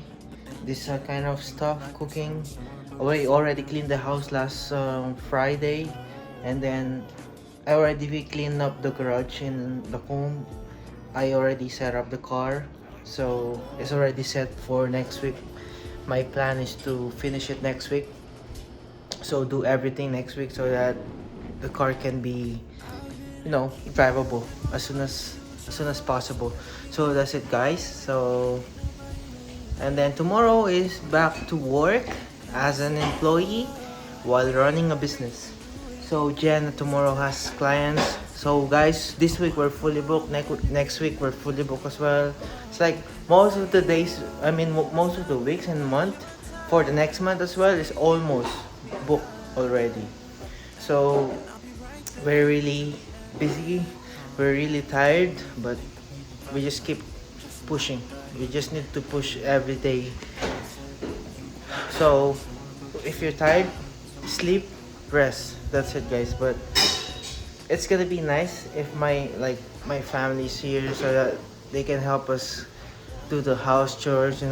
this kind of stuff, cooking. We already cleaned the house last Friday, and then I already cleaned up the garage in Lacombe. I already set up the car, so it's already set for next week. My plan is to finish it next week, so do everything next week so that the car can be, drivable as soon as possible. So that's it, guys. So, and then tomorrow is back to work as an employee while running a business. So Jen tomorrow has clients. So guys, this week we're fully booked. Next week we're fully booked as well. It's like most of the days, most of the weeks and month for the next month as well is almost booked already. So we're really busy. We're really tired, but we just keep pushing. We just need to push every day. So if you're tired, sleep, rest. That's it, guys. But it's gonna be nice if my family's here so that they can help us do the house chores,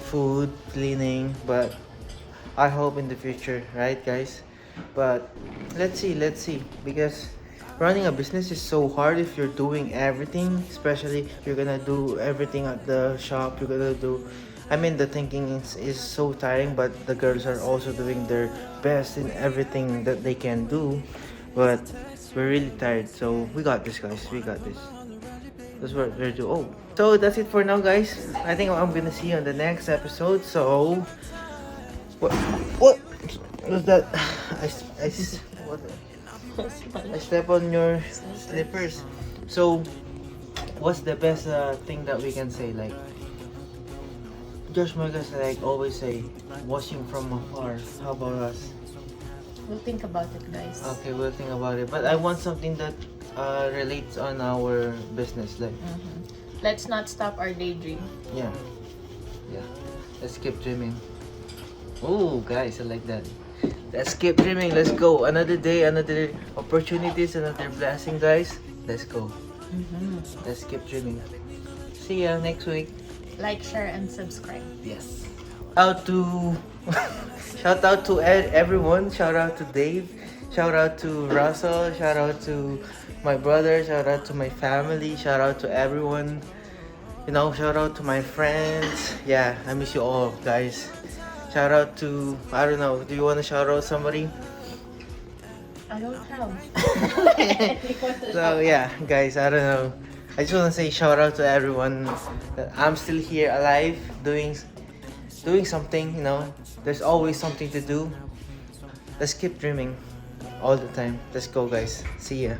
food, cleaning. But I hope in the future, right, guys? But let's see, because running a business is so hard if you're doing everything, especially if you're gonna do everything at the shop. You're gonna do, the thinking is so tiring, but the girls are also doing their best in everything that they can do. But we're really tired, so we got this, guys. We got this. That's what we're doing. Oh, so that's it for now, guys. I think I'm gonna see you on the next episode. So, what was that? What? I step on your slippers. So, what's the best thing that we can say? Like, Josh Marcus always say, watching from afar. How about us? We'll think about it, guys. Okay, we'll think about it. But I want something that relates on our business. Let's not stop our daydream. Yeah. Let's keep dreaming. Oh, guys, I like that. Let's keep dreaming. Let's go. Another day, another opportunities, another blessing, guys. Let's go. Let's keep dreaming. See ya next week. Like, share, and subscribe. Yes. Shout out to everyone. Shout out to Dave. Shout out to Russell. Shout out to my brother. Shout out to my family. Shout out to everyone. Shout out to my friends. Yeah, I miss you all, guys. Shout out to, I don't know, do you want to shout out somebody? I don't have. So yeah, guys, I don't know. I just want to say shout out to everyone that I'm still here alive doing something, There's always something to do. Let's keep dreaming all the time. Let's go, guys. See ya.